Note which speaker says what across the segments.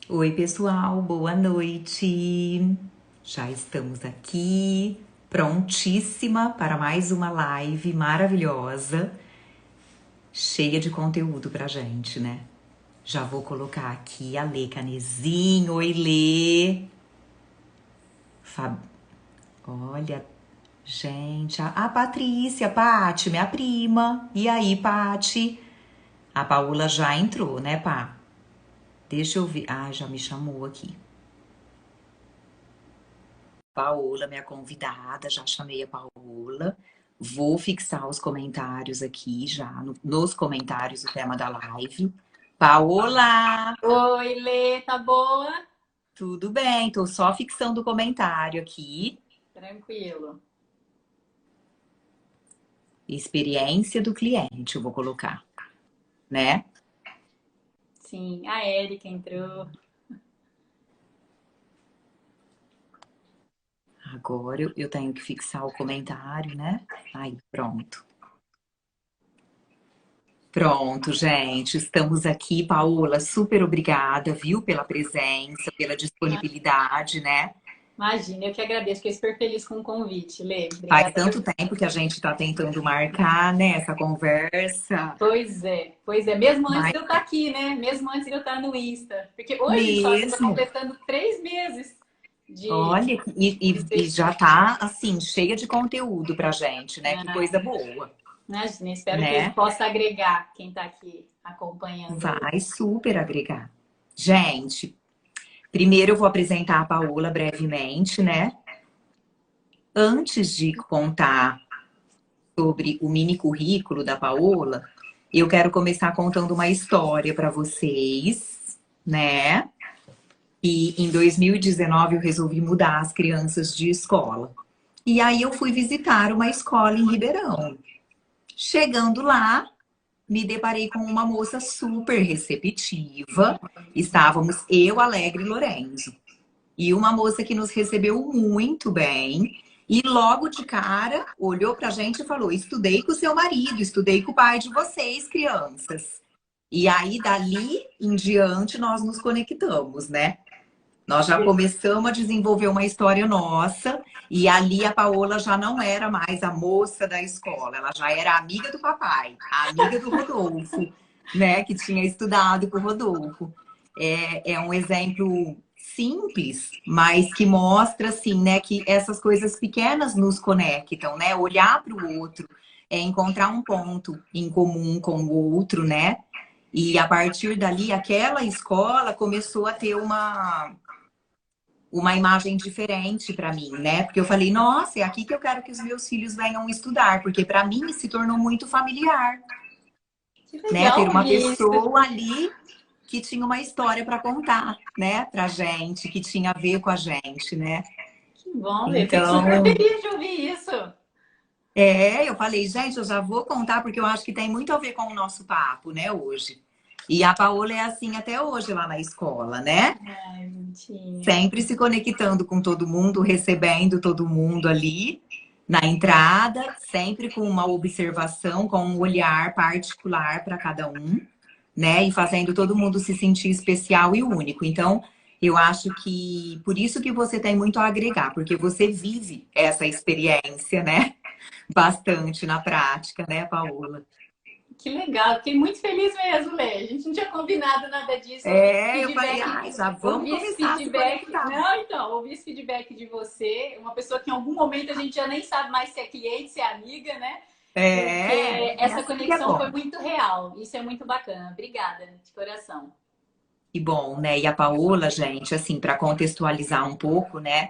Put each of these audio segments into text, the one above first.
Speaker 1: Oi, pessoal, boa noite. Já estamos aqui, prontíssima para mais uma live maravilhosa, cheia de conteúdo pra gente, né? Já vou colocar aqui a Lê Canezinho. Oi, Lê. Fab... Olha, gente, a Patrícia, Pati, minha prima. E aí, Pati? A Paula já entrou, né, Pá? Deixa eu ver. Ah, já me chamou aqui. Paola, minha convidada, já chamei a Paola. Vou fixar os comentários aqui já, nos comentários o tema da live. Paola,
Speaker 2: Oi, Lê, tá boa?
Speaker 1: tudo bem? Tô só fixando o comentário aqui.
Speaker 2: Tranquilo.
Speaker 1: Experiência do cliente, eu vou colocar, né?
Speaker 2: Sim, a Érica entrou.
Speaker 1: Agora eu tenho que fixar o comentário, né? Aí, pronto. Pronto, gente, estamos aqui. Paola, super obrigada, viu, pela presença, pela disponibilidade, né?
Speaker 2: Imagina, eu que agradeço, fiquei super feliz com o convite, Lê.
Speaker 1: Faz
Speaker 2: Obrigada por...
Speaker 1: tanto tempo que a gente está tentando marcar, né, essa conversa,
Speaker 2: Pois é, mesmo antes
Speaker 1: mas
Speaker 2: de eu estar aqui, né? Mesmo antes de eu estar no Insta. Porque hoje só está
Speaker 1: mesmo,
Speaker 2: completando 3 meses de
Speaker 1: olha, e já tá, assim, cheia de conteúdo pra gente, né, que
Speaker 2: Ah,
Speaker 1: coisa boa,
Speaker 2: imagina, espero que
Speaker 1: né,
Speaker 2: possa agregar quem está aqui acompanhando hoje.
Speaker 1: vai super agregar. Gente, primeiro eu vou apresentar a Paola brevemente, né, antes de contar sobre o mini currículo da Paola, eu quero começar contando uma história para vocês, né? E em 2019 eu resolvi mudar as crianças de escola. E aí eu fui visitar uma escola em Ribeirão. Chegando lá, me deparei com uma moça super receptiva. Estávamos eu, Alegre e Lorenzo. E uma moça que nos recebeu muito bem. E logo de cara olhou pra gente e falou: estudei com o seu marido, estudei com o pai de vocês, crianças. E aí, dali em diante, nós nos conectamos, né? Nós já começamos a desenvolver uma história nossa, e ali a Paola já não era mais a moça da escola, ela já era amiga do papai, a amiga do Rodolfo, né, que tinha estudado com o Rodolfo. É um exemplo simples, mas que mostra, assim, né, que essas coisas pequenas nos conectam, né? Olhar para o outro, encontrar um ponto em comum com o outro, né? E a partir dali, aquela escola começou a ter uma imagem diferente para mim, né? Porque eu falei, nossa, é aqui que eu quero que os meus filhos venham estudar, porque para mim se tornou muito familiar,
Speaker 2: Que
Speaker 1: né? Ter
Speaker 2: legal
Speaker 1: uma
Speaker 2: ouvir isso.
Speaker 1: pessoa ali que tinha uma história para contar, né, pra gente, que tinha a ver com a gente, né?
Speaker 2: Que bom, Lê. Fico super
Speaker 1: Então,
Speaker 2: feliz de ouvir isso.
Speaker 1: eu falei, gente, eu já vou contar porque eu acho que tem muito a ver com o nosso papo, né, hoje. E a Paola é assim até hoje lá na escola, né?
Speaker 2: Ai, bonitinha.
Speaker 1: Sempre se conectando com todo mundo, recebendo todo mundo ali na entrada, sempre com uma observação, com um olhar particular para cada um, né? E fazendo todo mundo se sentir especial e único. Então, eu acho que por isso que você tem muito a agregar, porque você vive essa experiência, né? Bastante na prática, né, Paola?
Speaker 2: Que legal, fiquei muito feliz mesmo, Lê. A gente não tinha combinado nada disso.
Speaker 1: Eu falei, ai, já vamos
Speaker 2: Ouvi esse
Speaker 1: começar a se
Speaker 2: feedback.
Speaker 1: conectar.
Speaker 2: Não, então, ouvi esse feedback de você, uma pessoa que em algum momento a gente já nem sabe mais se é cliente, se é amiga, né? Porque
Speaker 1: É
Speaker 2: essa
Speaker 1: assim que é
Speaker 2: conexão foi
Speaker 1: bom.
Speaker 2: muito real. Isso é muito bacana. Obrigada, de coração.
Speaker 1: Que bom, né? E a Paola, gente, assim, para contextualizar um pouco, né?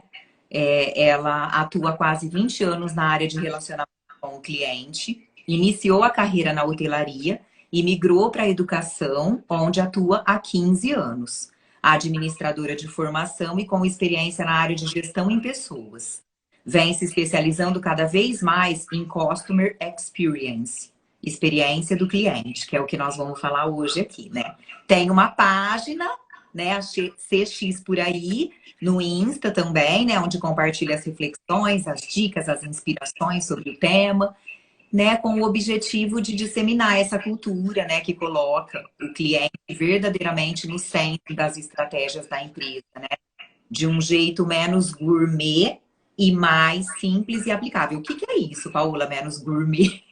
Speaker 1: Ela atua há quase 20 anos na área de relacionamento com o cliente, iniciou a carreira na hotelaria e migrou para a educação, onde atua há 15 anos. Administradora de formação e com experiência na área de gestão em pessoas. Vem se especializando cada vez mais em Customer Experience, experiência do cliente, que é o que nós vamos falar hoje aqui, né? Tem uma página, né, a CX por aí, no Insta também, né, onde compartilha as reflexões, as dicas, as inspirações sobre o tema. né, com o objetivo de disseminar essa cultura, né, que coloca o cliente verdadeiramente no centro das estratégias da empresa, né, de um jeito menos gourmet e mais simples e aplicável. O que que é isso, Paola, menos gourmet?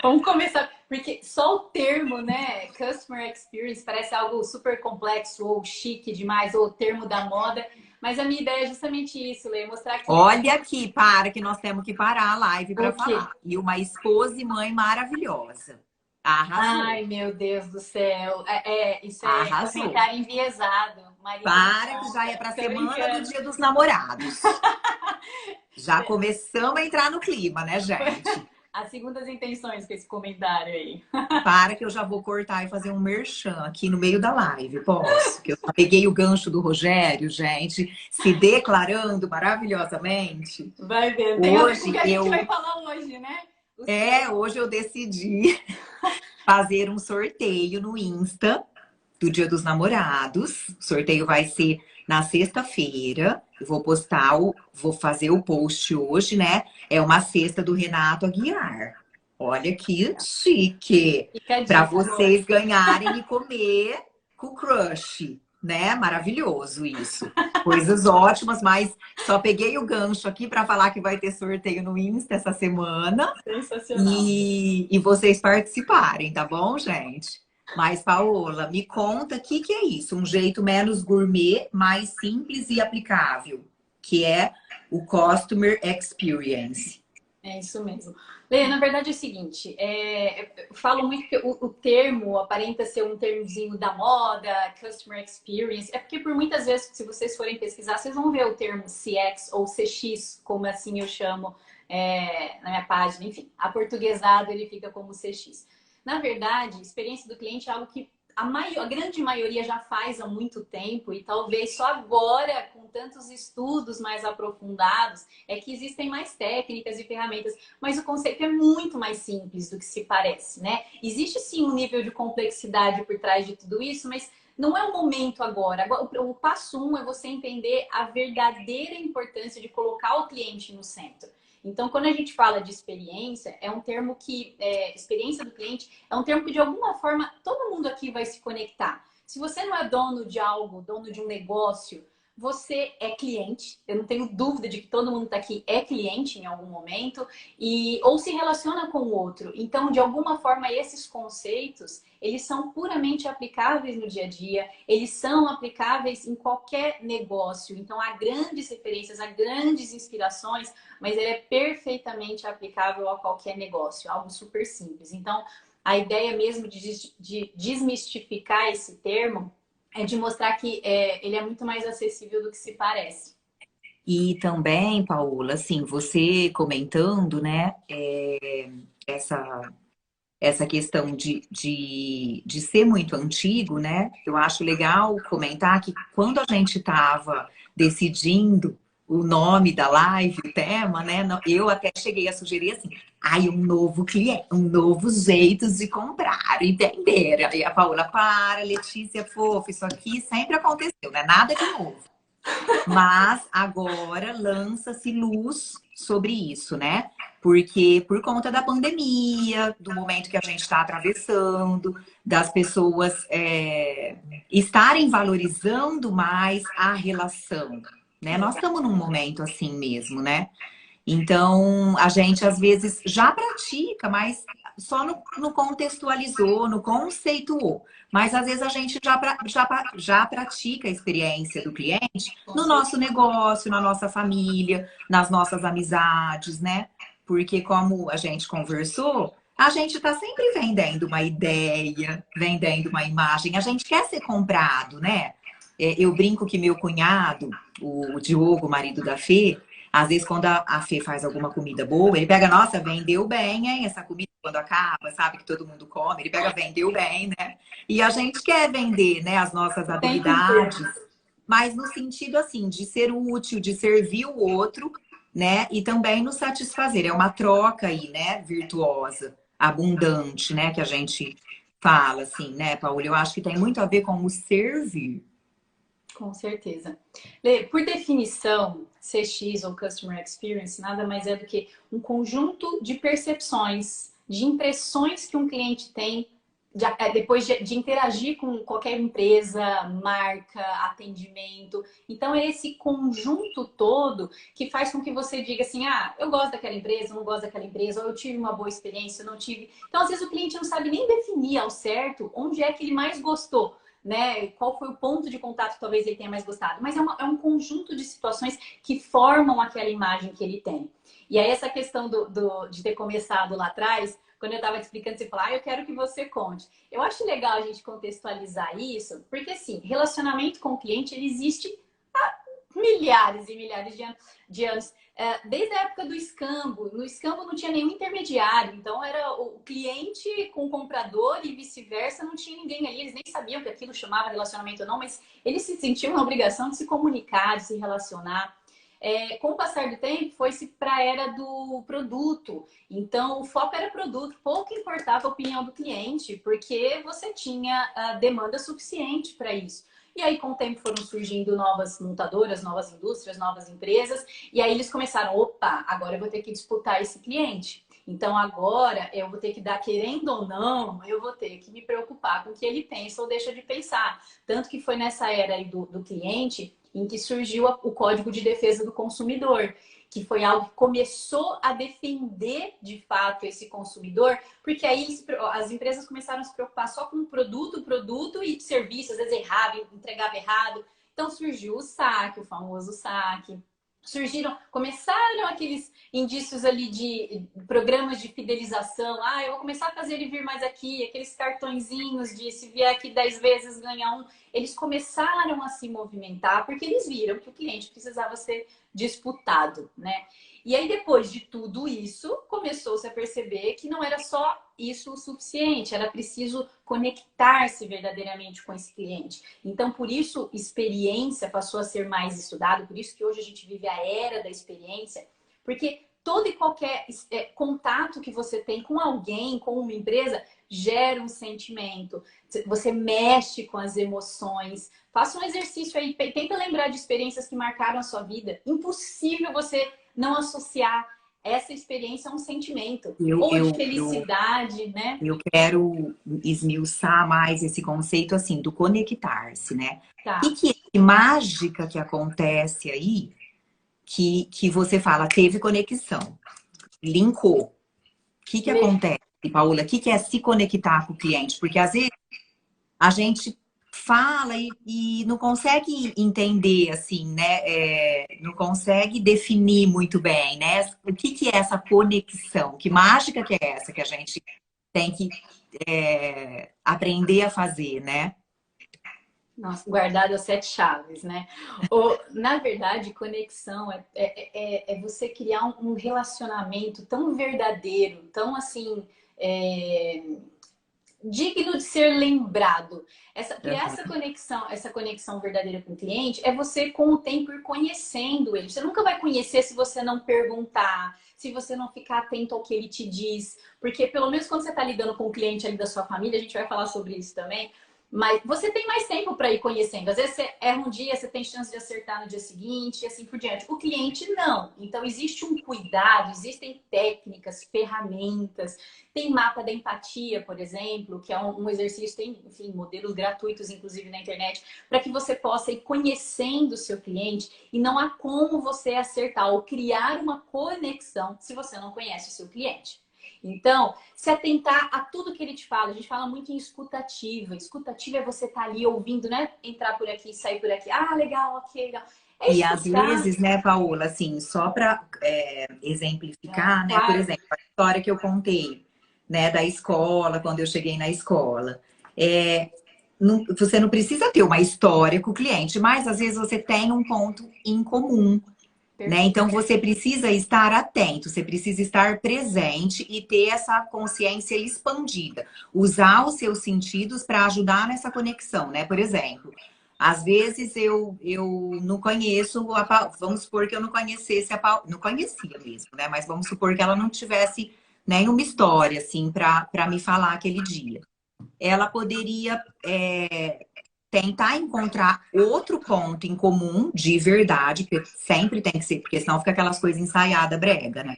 Speaker 2: Vamos começar, porque só o termo, né, Customer Experience, parece algo super complexo ou chique demais, ou o termo da moda. Mas a minha ideia é justamente isso, Lê, mostrar que...
Speaker 1: Olha aqui, para que nós temos que parar a live para
Speaker 2: O quê?
Speaker 1: falar. E uma esposa e mãe maravilhosa. Arrasou.
Speaker 2: Ai, meu Deus do céu. Isso é
Speaker 1: Arrasou.
Speaker 2: comentário enviesado. Marido
Speaker 1: Para que já é para a semana do Dia dos Namorados. Já começamos a entrar no clima, né, gente?
Speaker 2: As segundas intenções com esse comentário aí.
Speaker 1: Para que eu já vou cortar e fazer um merchan aqui no meio da live, posso? Que eu peguei o gancho do Rogério, gente, se declarando maravilhosamente.
Speaker 2: Vai ver.
Speaker 1: Hoje
Speaker 2: que a gente vai falar hoje, né?
Speaker 1: Hoje eu decidi fazer um sorteio no Insta do Dia dos Namorados. O sorteio vai ser na sexta-feira. Eu vou fazer o post hoje, né? É uma cesta do Renato Aguiar. Olha que chique! Para vocês ganharem e comer com o crush, né? Maravilhoso isso. Coisas ótimas, mas só peguei o gancho aqui para falar que vai ter sorteio no Insta essa semana.
Speaker 2: Sensacional.
Speaker 1: E vocês participarem, tá bom, gente? Mas, Paola, me conta o que é isso? Um jeito menos gourmet, mais simples e aplicável, que é o Customer Experience.
Speaker 2: É isso mesmo. Lê, na verdade é o seguinte, eu falo muito que o termo aparenta ser um termozinho da moda, Customer Experience, é porque por muitas vezes, se vocês forem pesquisar, vocês vão ver o termo CX ou CX, como assim eu chamo na minha página, enfim, aportuguesado ele fica como CX. Na verdade, experiência do cliente é algo que a grande maioria já faz há muito tempo e talvez só agora, com tantos estudos mais aprofundados, é que existem mais técnicas e ferramentas, mas o conceito é muito mais simples do que se parece, né? Existe sim um nível de complexidade por trás de tudo isso, mas não é o momento agora. O passo 1 é você entender a verdadeira importância de colocar o cliente no centro. Então, quando a gente fala de experiência, é um termo que, experiência do cliente, é um termo que de alguma forma todo mundo aqui vai se conectar. Se você não é dono de algo, dono de um negócio, você é cliente. Eu não tenho dúvida de que todo mundo está aqui é cliente em algum momento ou se relaciona com o outro. Então, de alguma forma, esses conceitos, eles são puramente aplicáveis no dia a dia, eles são aplicáveis em qualquer negócio. Então, há grandes referências, há grandes inspirações, mas ele é perfeitamente aplicável a qualquer negócio, algo super simples. Então, a ideia mesmo de desmistificar esse termo é de mostrar que ele é muito mais acessível do que se parece.
Speaker 1: E também, Paola, assim, você comentando, né, essa questão de ser muito antigo, né? Eu acho legal comentar que quando a gente estava decidindo o nome da live, o tema, né? Eu até cheguei a sugerir assim, um novo cliente, um novo jeito de comprar e vender. Aí a Paola, Letícia, fofa, isso aqui sempre aconteceu, né? Nada de novo. Mas agora lança-se luz sobre isso, né? Porque por conta da pandemia, do momento que a gente está atravessando, das pessoas estarem valorizando mais a relação, né? Nós estamos num momento assim mesmo, né? Então, a gente às vezes já pratica, mas só no contextualizou, no conceituou. Mas às vezes a gente já pratica a experiência do cliente no nosso negócio, na nossa família, nas nossas amizades, né? Porque como a gente conversou, a gente está sempre vendendo uma ideia, vendendo uma imagem. A gente quer ser comprado, né? Eu brinco que meu cunhado, o Diogo, marido da Fê, às vezes, quando a Fê faz alguma comida boa, ele pega, nossa, vendeu bem, hein? Essa comida quando acaba, sabe? Que todo mundo come. Ele pega, vendeu bem, né? E a gente quer vender, né? As nossas habilidades. Mas no sentido, assim, de ser útil, de servir o outro, né? E também nos satisfazer. É uma troca aí, né? Virtuosa, abundante, né? Que a gente fala, assim, né, Paula? Eu acho que tem muito a ver com o servir.
Speaker 2: Com certeza. Lê, por definição, CX ou Customer Experience nada mais é do que um conjunto de percepções, de impressões que um cliente tem depois de interagir com qualquer empresa, marca, atendimento. Então, é esse conjunto todo que faz com que você diga assim, ah, eu gosto daquela empresa, não gosto daquela empresa, ou eu tive uma boa experiência, eu não tive. Então, às vezes, o cliente não sabe nem definir ao certo onde é que ele mais gostou, né? Qual foi o ponto de contato que talvez ele tenha mais gostado. Mas é um conjunto de situações que formam aquela imagem que ele tem. E aí, essa questão de ter começado lá atrás, quando eu estava te explicando, você falou, ah, eu quero que você conte. Eu acho legal a gente contextualizar isso, porque, assim, relacionamento com o cliente, ele existe há milhares e milhares de anos. Desde a época do escambo. No escambo não tinha nenhum intermediário, então era o cliente com o comprador e vice-versa, não tinha ninguém ali, eles nem sabiam que aquilo chamava relacionamento ou não, mas eles se sentiam na obrigação de se comunicar, de se relacionar. Com o passar do tempo, foi-se para a era do produto. Então, o foco era produto, pouco importava a opinião do cliente, porque você tinha demanda suficiente para isso. E aí, com o tempo, foram surgindo novas montadoras, novas indústrias, novas empresas. E aí, eles começaram, opa, agora eu vou ter que disputar esse cliente. Então, agora eu vou ter que dar, querendo ou não, eu vou ter que me preocupar com o que ele pensa ou deixa de pensar. Tanto que foi nessa era aí do cliente em que surgiu o Código de Defesa do Consumidor, que foi algo que começou a defender, de fato, esse consumidor, porque aí as empresas começaram a se preocupar só com produto e serviço, às vezes errado, entregava errado. Então surgiu o saque, o famoso saque. Começaram aqueles indícios ali de programas de fidelização. Ah, eu vou começar a fazer ele vir mais aqui, aqueles cartõezinhos de se vier aqui 10 vezes ganha um. Eles começaram a se movimentar porque eles viram que o cliente precisava ser disputado, né? E aí, depois de tudo isso, começou-se a perceber que não era só isso o suficiente, era preciso conectar-se verdadeiramente com esse cliente. Então, por isso, experiência passou a ser mais estudado, por isso que hoje a gente vive a era da experiência, porque todo e qualquer contato que você tem com alguém, com uma empresa, gera um sentimento. Você mexe com as emoções. Faça um exercício aí, tenta lembrar de experiências que marcaram a sua vida. Impossível você não associar essa experiência a um sentimento. Ou de felicidade, né?
Speaker 1: Eu quero esmiuçar mais esse conceito, assim, do conectar-se, né?
Speaker 2: Tá.
Speaker 1: Que mágica que acontece aí que você fala, teve conexão, linkou. O que acontece, Paula? O que é se conectar com o cliente? Porque às vezes a gente fala e não consegue entender, assim, né? Não consegue definir muito bem, né? O que é essa conexão? Que mágica que é essa que a gente tem que aprender a fazer, né?
Speaker 2: Nossa, guardado as 7 chaves, né? Na verdade, conexão é você criar um relacionamento tão verdadeiro, tão assim, digno de ser lembrado. Criar essa conexão verdadeira com o cliente é você, com o tempo, ir conhecendo ele. Você nunca vai conhecer se você não perguntar, se você não ficar atento ao que ele te diz. Porque, pelo menos, quando você está lidando com o cliente ali da sua família, a gente vai falar sobre isso também, mas você tem mais tempo para ir conhecendo. Às vezes você erra um dia, você tem chance de acertar no dia seguinte e assim por diante. O cliente não. Então existe um cuidado, existem técnicas, ferramentas. Tem mapa da empatia, por exemplo, que é um exercício, tem, enfim, modelos gratuitos, inclusive na internet, para que você possa ir conhecendo o seu cliente e não há como você acertar ou criar uma conexão se você não conhece o seu cliente. Então, se atentar a tudo que ele te fala. A gente fala muito em escutativa. Escutativa é você estar ali ouvindo, né? Entrar por aqui, sair por aqui. Ah, legal, ok, legal.
Speaker 1: E às vezes, né, Paola, assim, só para exemplificar, né?
Speaker 2: Claro.
Speaker 1: Por exemplo, a história que eu contei, né, da escola, quando eu cheguei na escola. Você não precisa ter uma história com o cliente, mas às vezes você tem um ponto em comum. Né? Então, você precisa estar atento, você precisa estar presente e ter essa consciência expandida. Usar os seus sentidos para ajudar nessa conexão, né? Por exemplo, às vezes eu não conheço a Paula, vamos supor que eu não conhecesse a Paula, não conhecia mesmo, né? Mas vamos supor que ela não tivesse nenhuma história, assim, para me falar aquele dia. Ela poderia tentar encontrar outro ponto em comum de verdade, que sempre tem que ser, porque senão fica aquelas coisas ensaiadas, brega, né?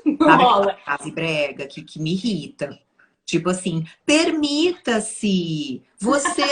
Speaker 2: Não
Speaker 1: Sabe aquela
Speaker 2: rola.
Speaker 1: frase brega que me irrita? Tipo assim, permita-se, você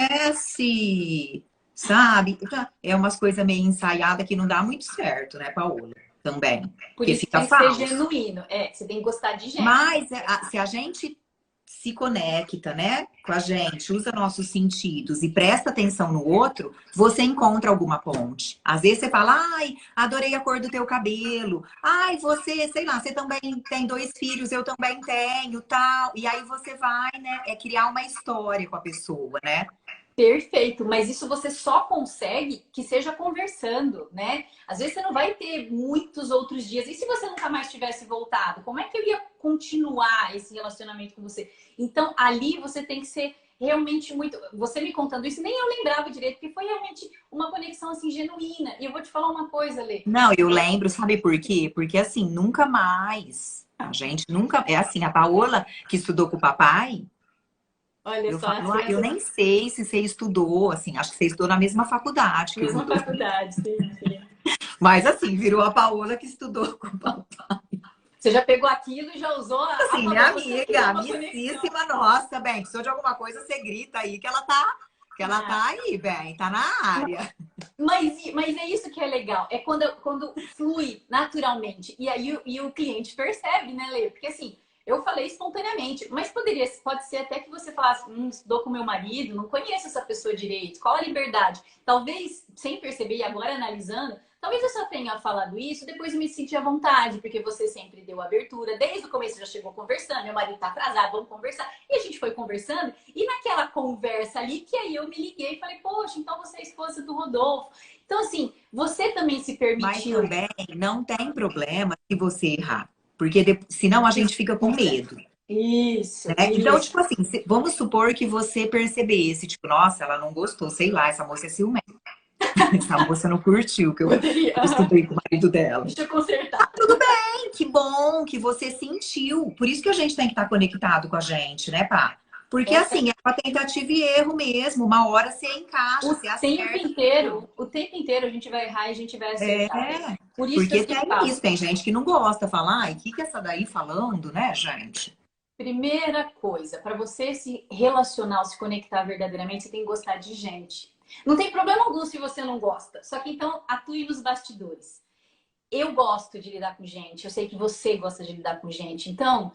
Speaker 1: merece, sabe? É umas coisas meio ensaiadas que não dá muito certo, né, Paola? Também,
Speaker 2: Por
Speaker 1: porque
Speaker 2: isso que
Speaker 1: fica
Speaker 2: tem que ser
Speaker 1: falso.
Speaker 2: genuíno. É, você tem que gostar de gente.
Speaker 1: Mas se a gente se conecta, né, com a gente, usa nossos sentidos e presta atenção no outro, você encontra alguma ponte. Às vezes você fala, ai, adorei a cor do teu cabelo. Ai, você, sei lá, você também tem 2 filhos, eu também tenho, tal. E aí você vai, né, criar uma história com a pessoa, né?
Speaker 2: Perfeito, mas isso você só consegue que seja conversando, né? Às vezes você não vai ter muitos outros dias. E se você nunca mais tivesse voltado, como é que eu ia continuar esse relacionamento com você? Então, ali você tem que ser realmente muito. Você me contando isso, nem eu lembrava direito, porque foi realmente uma conexão assim genuína. E eu vou te falar uma coisa, Lê.
Speaker 1: Não, eu lembro, sabe por quê? Porque assim, nunca mais. A gente nunca. É assim, a Paola, que estudou com o papai.
Speaker 2: Olha
Speaker 1: Eu
Speaker 2: só, as
Speaker 1: falo, ah, eu
Speaker 2: crianças,
Speaker 1: nem sei se você estudou, assim, acho que você estudou na mesma faculdade que os
Speaker 2: mesma
Speaker 1: dois.
Speaker 2: faculdade, sim, sim.
Speaker 1: Mas assim, virou a Paola que estudou com o papai.
Speaker 2: Você já pegou aquilo e já usou a
Speaker 1: Assim, minha
Speaker 2: favor. Você
Speaker 1: amiga,
Speaker 2: criou uma conexão.
Speaker 1: amicíssima nossa, bem, precisou de alguma coisa, você grita aí que ela tá aí, bem, tá na área.
Speaker 2: Mas é isso que é legal, é quando flui naturalmente. E aí o cliente percebe, né, Lê? Porque assim, eu falei espontaneamente, mas pode ser até que você falasse, estudou com meu marido, não conheço essa pessoa direito, qual a liberdade? Talvez, sem perceber, e agora analisando, talvez eu só tenha falado isso, depois eu me senti à vontade, porque você sempre deu abertura, desde o começo já chegou conversando, meu marido tá atrasado, vamos conversar. E a gente foi conversando, e naquela conversa ali, que aí eu me liguei e falei, poxa, então você é esposa do Rodolfo. Então, assim, você também se
Speaker 1: Mas
Speaker 2: permitiu.
Speaker 1: também não tem problema se você errar, porque senão a gente fica com medo.
Speaker 2: Isso,
Speaker 1: Né? Então,
Speaker 2: isso.
Speaker 1: tipo assim, vamos supor que você percebesse, tipo, nossa, ela não gostou, sei lá, essa moça é ciumenta. Essa moça não curtiu que eu
Speaker 2: Poderia.
Speaker 1: estudei com o marido dela.
Speaker 2: Deixa eu consertar.
Speaker 1: Que bom que você sentiu. Por isso que a gente tem que estar conectado com a gente, né, pá? Porque
Speaker 2: É,
Speaker 1: assim, é uma tentativa e erro mesmo. Uma hora você encaixa, você acerta.
Speaker 2: o tempo inteiro a gente vai errar e a gente vai
Speaker 1: É,
Speaker 2: acertar. Por isso que eu
Speaker 1: porque tem
Speaker 2: sempre falo.
Speaker 1: isso. Tem gente que não gosta, fala, ai, o que que é essa daí falando, né, gente?
Speaker 2: Primeira coisa, para você se relacionar, se conectar verdadeiramente, você tem que gostar de gente. Não tem problema algum se você não gosta. Só que então atue nos bastidores. Eu gosto de lidar com gente, eu sei que você gosta de lidar com gente. Então,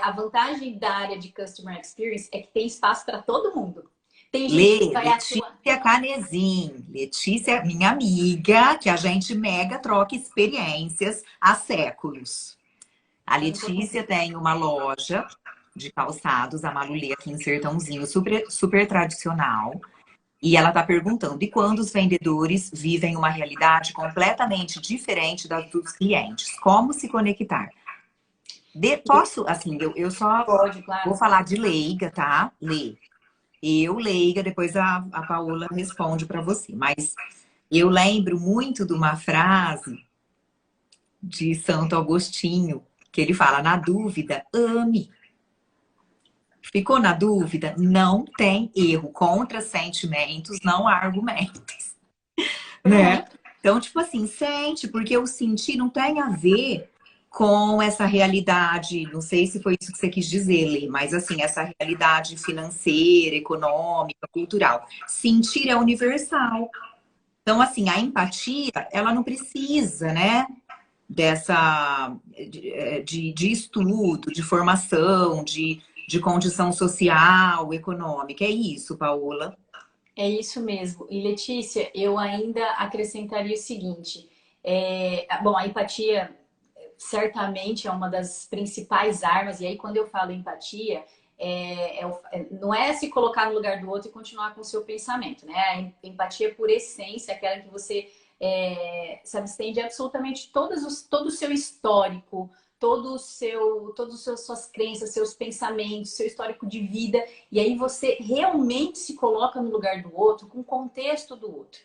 Speaker 2: a vantagem da área de Customer Experience é que tem espaço para todo mundo. Tem gente que vai atuar.
Speaker 1: Letícia Canezin. Letícia, minha amiga, que a gente mega troca experiências há séculos. A
Speaker 2: Eu não tô
Speaker 1: Letícia
Speaker 2: conseguindo.
Speaker 1: tem uma loja de calçados, a Malulê, aqui em Sertãozinho, super, super tradicional. E ela está perguntando, e quando os vendedores vivem uma realidade completamente diferente da dos clientes? Como se conectar? Posso, assim, eu só
Speaker 2: Pode,
Speaker 1: vou
Speaker 2: claro.
Speaker 1: falar de leiga, tá? Lê. Eu, leiga, depois a Paola responde para você. Mas eu lembro muito de uma frase de Santo Agostinho, que ele fala, na dúvida, ame. Ficou na dúvida? Não tem erro. Contra sentimentos, não há argumentos, né?
Speaker 2: Pronto.
Speaker 1: Então, tipo assim, sente, porque o sentir não tem a ver com essa realidade, não sei se foi isso que você quis dizer, Lê, mas assim, essa realidade financeira, econômica, cultural. Sentir é universal. Então, assim, a empatia, ela não precisa, né, dessa de estudo, de formação, de condição social, econômica. É isso, Paola.
Speaker 2: É isso mesmo. E Letícia, eu ainda acrescentaria o seguinte: bom, a empatia certamente é uma das principais armas, e aí quando eu falo empatia, não é se colocar no lugar do outro e continuar com o seu pensamento, né? A empatia por essência, é aquela que você se abstém de absolutamente todo o seu histórico, todas as suas crenças, seus pensamentos, seu histórico de vida, e aí você realmente se coloca no lugar do outro, com o contexto do outro.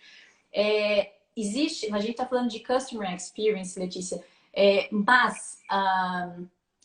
Speaker 2: A gente está falando de customer experience, Letícia, mas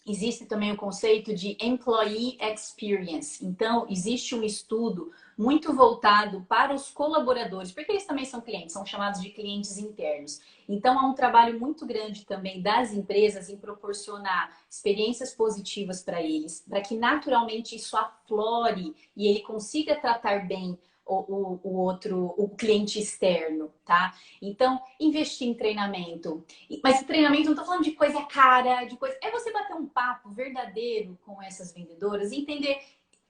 Speaker 2: existe também o conceito de employee experience. Então, existe um estudo muito voltado para os colaboradores, porque eles também são clientes, são chamados de clientes internos. Então, há um trabalho muito grande também das empresas em proporcionar experiências positivas para eles, para que naturalmente isso aflore e ele consiga tratar bem o outro, o cliente externo, tá? Então, investir em treinamento. Mas treinamento, não estou falando de coisa cara, de coisa. É você bater um papo verdadeiro com essas vendedoras e entender,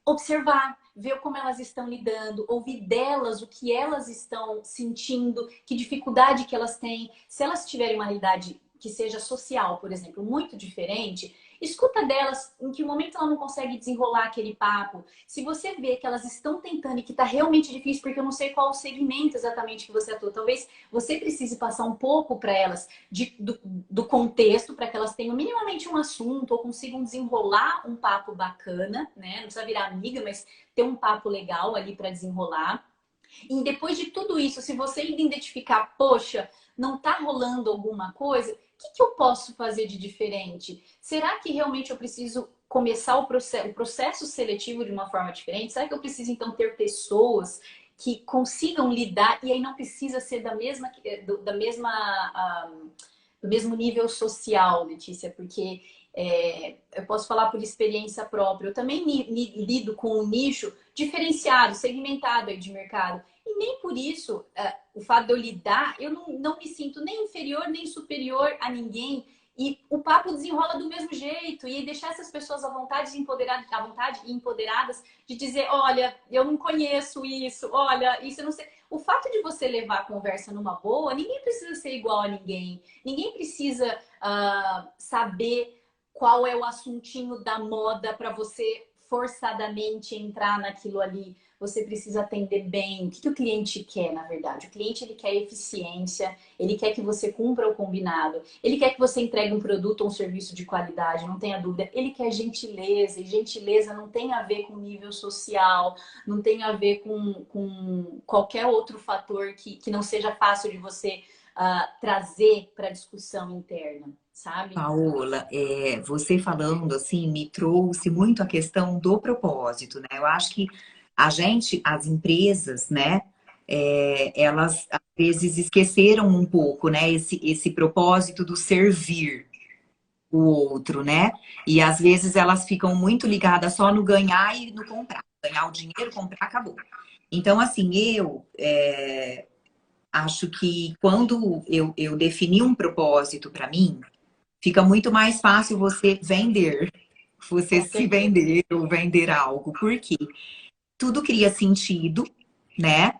Speaker 2: observar, ver como elas estão lidando, ouvir delas o que elas estão sentindo, que dificuldade que elas têm. Se elas tiverem uma realidade que seja social, por exemplo, muito diferente, escuta delas em que momento ela não consegue desenrolar aquele papo. Se você vê que elas estão tentando e que está realmente difícil, porque eu não sei qual o segmento exatamente que você atua, talvez você precise passar um pouco para elas do contexto, para que elas tenham minimamente um assunto ou consigam desenrolar um papo bacana, né? Não precisa virar amiga, mas ter um papo legal ali para desenrolar. E depois de tudo isso, se você identificar, poxa, não está rolando alguma coisa, o que eu posso fazer de diferente? Será que realmente eu preciso começar o processo seletivo de uma forma diferente? Será que eu preciso, então, ter pessoas que consigam lidar, e aí não precisa ser do mesmo nível social, Letícia, porque eu posso falar por experiência própria. Eu também lido com um nicho diferenciado, segmentado aí de mercado. E nem por isso, o fato de eu lidar, eu não me sinto nem inferior nem superior a ninguém. E o papo desenrola do mesmo jeito. E deixar essas pessoas à vontade e empoderadas de dizer, olha, eu não conheço isso, olha, isso eu não sei. O fato de você levar a conversa numa boa, ninguém precisa ser igual a ninguém. Ninguém precisa saber qual é o assuntinho da moda para você forçadamente entrar naquilo ali. Você precisa atender bem. O que o cliente quer, na verdade? O cliente, ele quer eficiência, ele quer que você cumpra o combinado, ele quer que você entregue um produto ou um serviço de qualidade, não tenha dúvida. Ele quer gentileza, e gentileza não tem a ver com nível social, não tem a ver com qualquer outro fator que não seja fácil de você trazer para a discussão interna, sabe?
Speaker 1: Paola, você falando assim, me trouxe muito a questão do propósito, né? Eu acho que as empresas, né, elas às vezes esqueceram um pouco, né, esse propósito do servir o outro, né? E às vezes elas ficam muito ligadas só no ganhar e no comprar. Ganhar o dinheiro, comprar, acabou. Então, assim, acho que quando eu defini um propósito para mim, fica muito mais fácil você vender, você
Speaker 2: Com
Speaker 1: se
Speaker 2: certeza.
Speaker 1: vender ou vender algo, porque tudo cria sentido, né?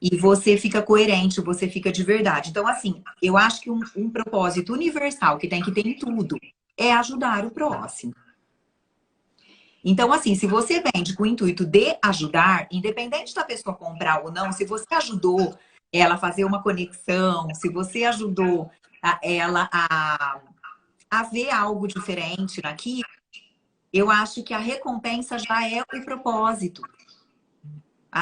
Speaker 1: E você fica coerente, você fica de verdade. Então, assim, eu acho que um propósito universal que tem que ter em tudo é ajudar o próximo. Então, assim, se você vende com o intuito de ajudar, independente da pessoa comprar ou não, se você ajudou ela a fazer uma conexão, se você ajudou ela a ver algo diferente naquilo, eu acho que a recompensa já é o propósito.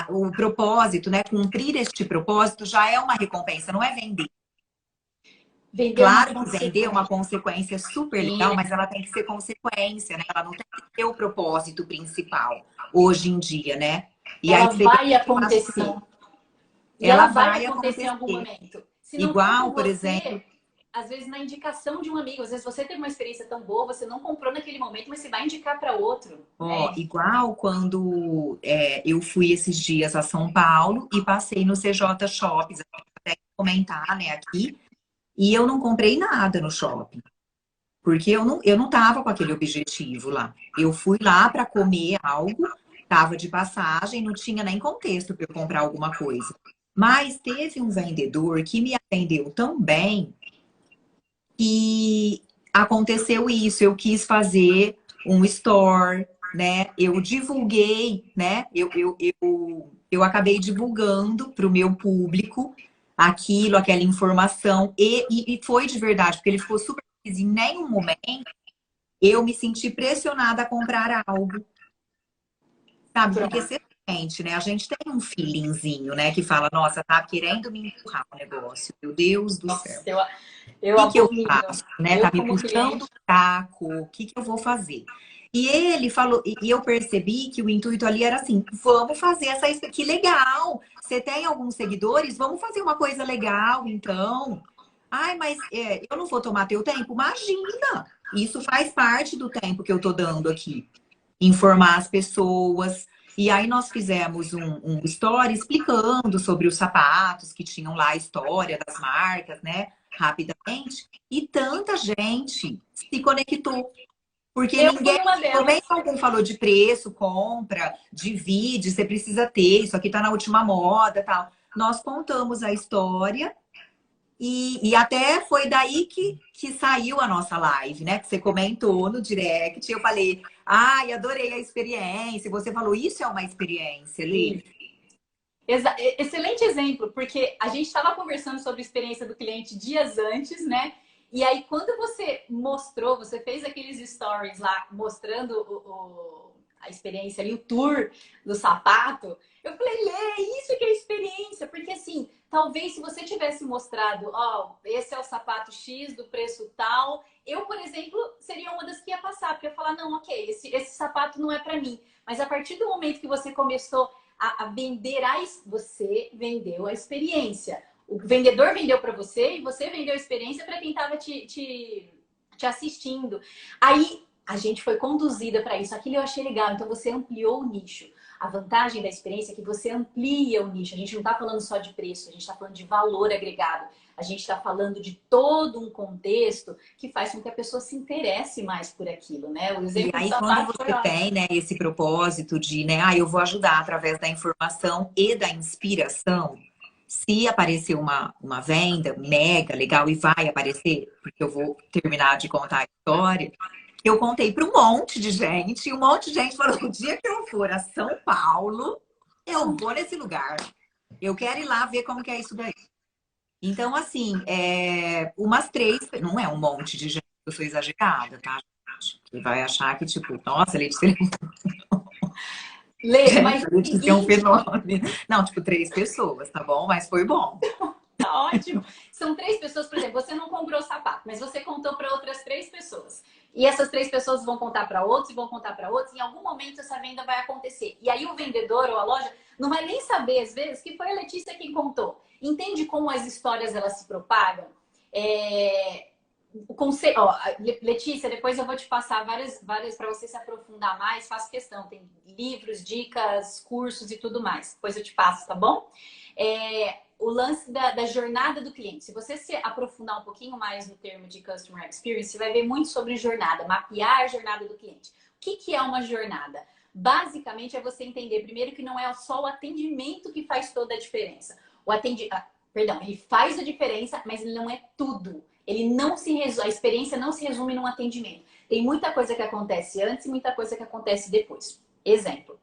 Speaker 1: O propósito, né? Cumprir este propósito já é uma recompensa, não é vender.
Speaker 2: Vender uma
Speaker 1: Claro que vender é uma
Speaker 2: consequência.
Speaker 1: consequência super legal, mas ela tem que ser consequência, né? Ela não tem que ser o propósito principal hoje em dia, né? E a
Speaker 2: Ela
Speaker 1: experiência,
Speaker 2: vai
Speaker 1: eu acho
Speaker 2: acontecer.
Speaker 1: que
Speaker 2: E
Speaker 1: ela
Speaker 2: ela vai
Speaker 1: vai
Speaker 2: acontecer em algum
Speaker 1: acontecer.
Speaker 2: momento. Se não for
Speaker 1: Igual,
Speaker 2: com
Speaker 1: por exemplo,
Speaker 2: você, às vezes na indicação de um amigo. Às vezes você teve uma experiência tão boa, você não comprou naquele momento, mas você vai indicar para outro,
Speaker 1: ó,
Speaker 2: né?
Speaker 1: igual quando eu fui esses dias a São Paulo e passei no CJ Shops, até comentar, né, aqui, e eu não comprei nada no shopping. Porque eu não tava com aquele objetivo lá. Eu fui lá para comer algo, tava de passagem, não tinha nem contexto para eu comprar alguma coisa. Mas teve um vendedor que me atendeu tão bem que aconteceu isso. Eu quis fazer um store, né? Eu divulguei, né? Eu acabei divulgando para o meu público aquilo, aquela informação, e foi de verdade, porque ele ficou super feliz. Em nenhum momento eu me senti pressionada a comprar algo, sabe? Porque
Speaker 2: Pronto.
Speaker 1: você sente, né? A gente tem um feelingzinho, né? Que fala, nossa, tá querendo me empurrar o negócio. Meu Deus do
Speaker 2: Nossa,
Speaker 1: céu.
Speaker 2: eu
Speaker 1: O que eu
Speaker 2: abomino.
Speaker 1: faço, né?
Speaker 2: Eu,
Speaker 1: Tá me
Speaker 2: como
Speaker 1: puxando
Speaker 2: cliente,
Speaker 1: o taco. O que eu vou fazer? E ele falou, e eu percebi que o intuito ali era assim, vamos fazer essa, que legal, você tem alguns seguidores, vamos fazer uma coisa legal, então. Ai, mas eu não vou tomar teu tempo? Imagina! Isso faz parte do tempo que eu tô dando aqui. Informar as pessoas. E aí nós fizemos um story explicando sobre os sapatos, que tinham lá a história das marcas, né? Rapidamente. E tanta gente se conectou. Porque
Speaker 2: Eu
Speaker 1: ninguém,
Speaker 2: fui uma
Speaker 1: em momento
Speaker 2: delas.
Speaker 1: algum, falou de preço, compra, divide, você precisa ter, isso aqui tá na última moda, tal. Nós contamos a história e até foi daí que saiu a nossa live, né? Que você comentou no direct. Eu falei, ai, adorei a experiência. E você falou, isso é uma experiência, Lê.
Speaker 2: Excelente exemplo, porque a gente estava conversando sobre a experiência do cliente dias antes, né? E aí, quando você mostrou, você fez aqueles stories lá mostrando a experiência ali, o tour do sapato, eu falei, Lê, isso que é experiência, porque assim, talvez se você tivesse mostrado, ó, esse é o sapato X do preço tal, eu, por exemplo, seria uma das que ia passar, porque eu ia falar, não, ok, esse sapato não é para mim. Mas a partir do momento que você começou a vender, você vendeu a experiência. O vendedor vendeu para você e você vendeu a experiência para quem estava te assistindo. Aí a gente foi conduzida para isso. Aquilo eu achei legal. Então você ampliou o nicho. A vantagem da experiência é que você amplia o nicho. A gente não está falando só de preço, a gente está falando de valor agregado. A gente está falando de todo um contexto que faz com que a pessoa se interesse mais por aquilo, né? O
Speaker 1: E
Speaker 2: exemplo do
Speaker 1: aí, quando
Speaker 2: sapato foi
Speaker 1: você
Speaker 2: ótimo.
Speaker 1: tem, né, esse propósito de, né, eu vou ajudar através da informação e da inspiração, se aparecer uma venda mega legal e vai aparecer, porque eu vou terminar de contar a história, eu contei para um monte de gente, e um monte de gente falou: o dia que eu for a São Paulo, eu vou nesse lugar. Eu quero ir lá ver como que é isso daí. Então, assim, umas três, não é um monte de gente, eu sou exagerada, tá? Que vai achar que, tipo, nossa, Letícia,
Speaker 2: Lê, mas o
Speaker 1: Letícia é um
Speaker 2: seguinte,
Speaker 1: fenômeno. Não, tipo, três pessoas, tá bom? Mas foi bom.
Speaker 2: tá ótimo. São três pessoas, por exemplo, você não comprou o sapato, mas você contou para outras três pessoas. E essas três pessoas vão contar para outros e vão contar para outros. Em algum momento essa venda vai acontecer. E aí o vendedor ou a loja não vai nem saber, às vezes, que foi a Letícia quem contou. Entende como as histórias elas se propagam? O conceito, ó, Letícia, depois eu vou te passar várias para você se aprofundar mais. Faço questão, tem livros, dicas, cursos e tudo mais. Depois eu te passo, tá bom? O lance da jornada do cliente. Se você se aprofundar um pouquinho mais no termo de Customer Experience, você vai ver muito sobre jornada, mapear a jornada do cliente. O que é uma jornada? Basicamente é você entender primeiro que não é só o atendimento que faz toda a diferença. Perdão, ele faz a diferença, mas ele não é tudo. Ele não se a experiência não se resume num atendimento. Tem muita coisa que acontece antes e muita coisa que acontece depois. Exemplo.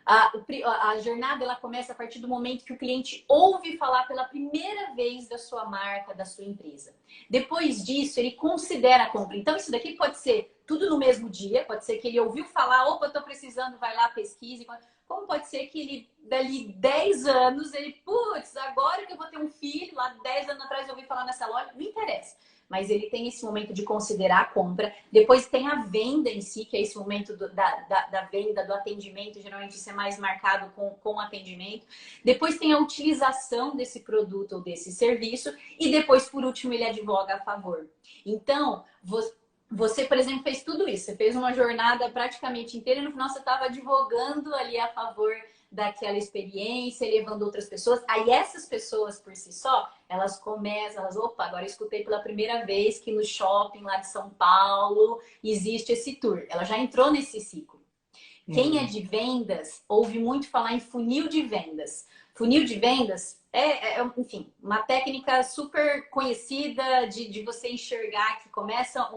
Speaker 2: A jornada ela começa a partir do momento que o cliente ouve falar pela primeira vez da sua marca, da sua empresa. Depois disso, ele considera a compra. Então, isso daqui pode ser tudo no mesmo dia, pode ser que ele ouviu falar, opa, eu estou precisando, vai lá, pesquise. Como pode ser que ele, dali 10 anos, ele, putz, agora que eu vou ter um filho, lá 10 anos atrás eu ouvi falar nessa loja, não interessa. Mas ele tem esse momento de considerar a compra. Depois tem a venda em si, que é esse momento da venda, do atendimento. Geralmente isso é mais marcado com atendimento. Depois tem a utilização desse produto ou desse serviço. E depois, por último, ele advoga a favor. Então, você, por exemplo, fez tudo isso. Você fez uma jornada praticamente inteira e no final você estava advogando ali a favor daquela experiência, levando outras pessoas. Aí essas pessoas por si só, elas começam, opa, agora eu escutei pela primeira vez que no shopping lá de São Paulo existe esse tour. Ela já entrou nesse ciclo. Quem é de vendas, ouve muito falar em funil de vendas. Funil de vendas enfim, uma técnica super conhecida de você enxergar que começa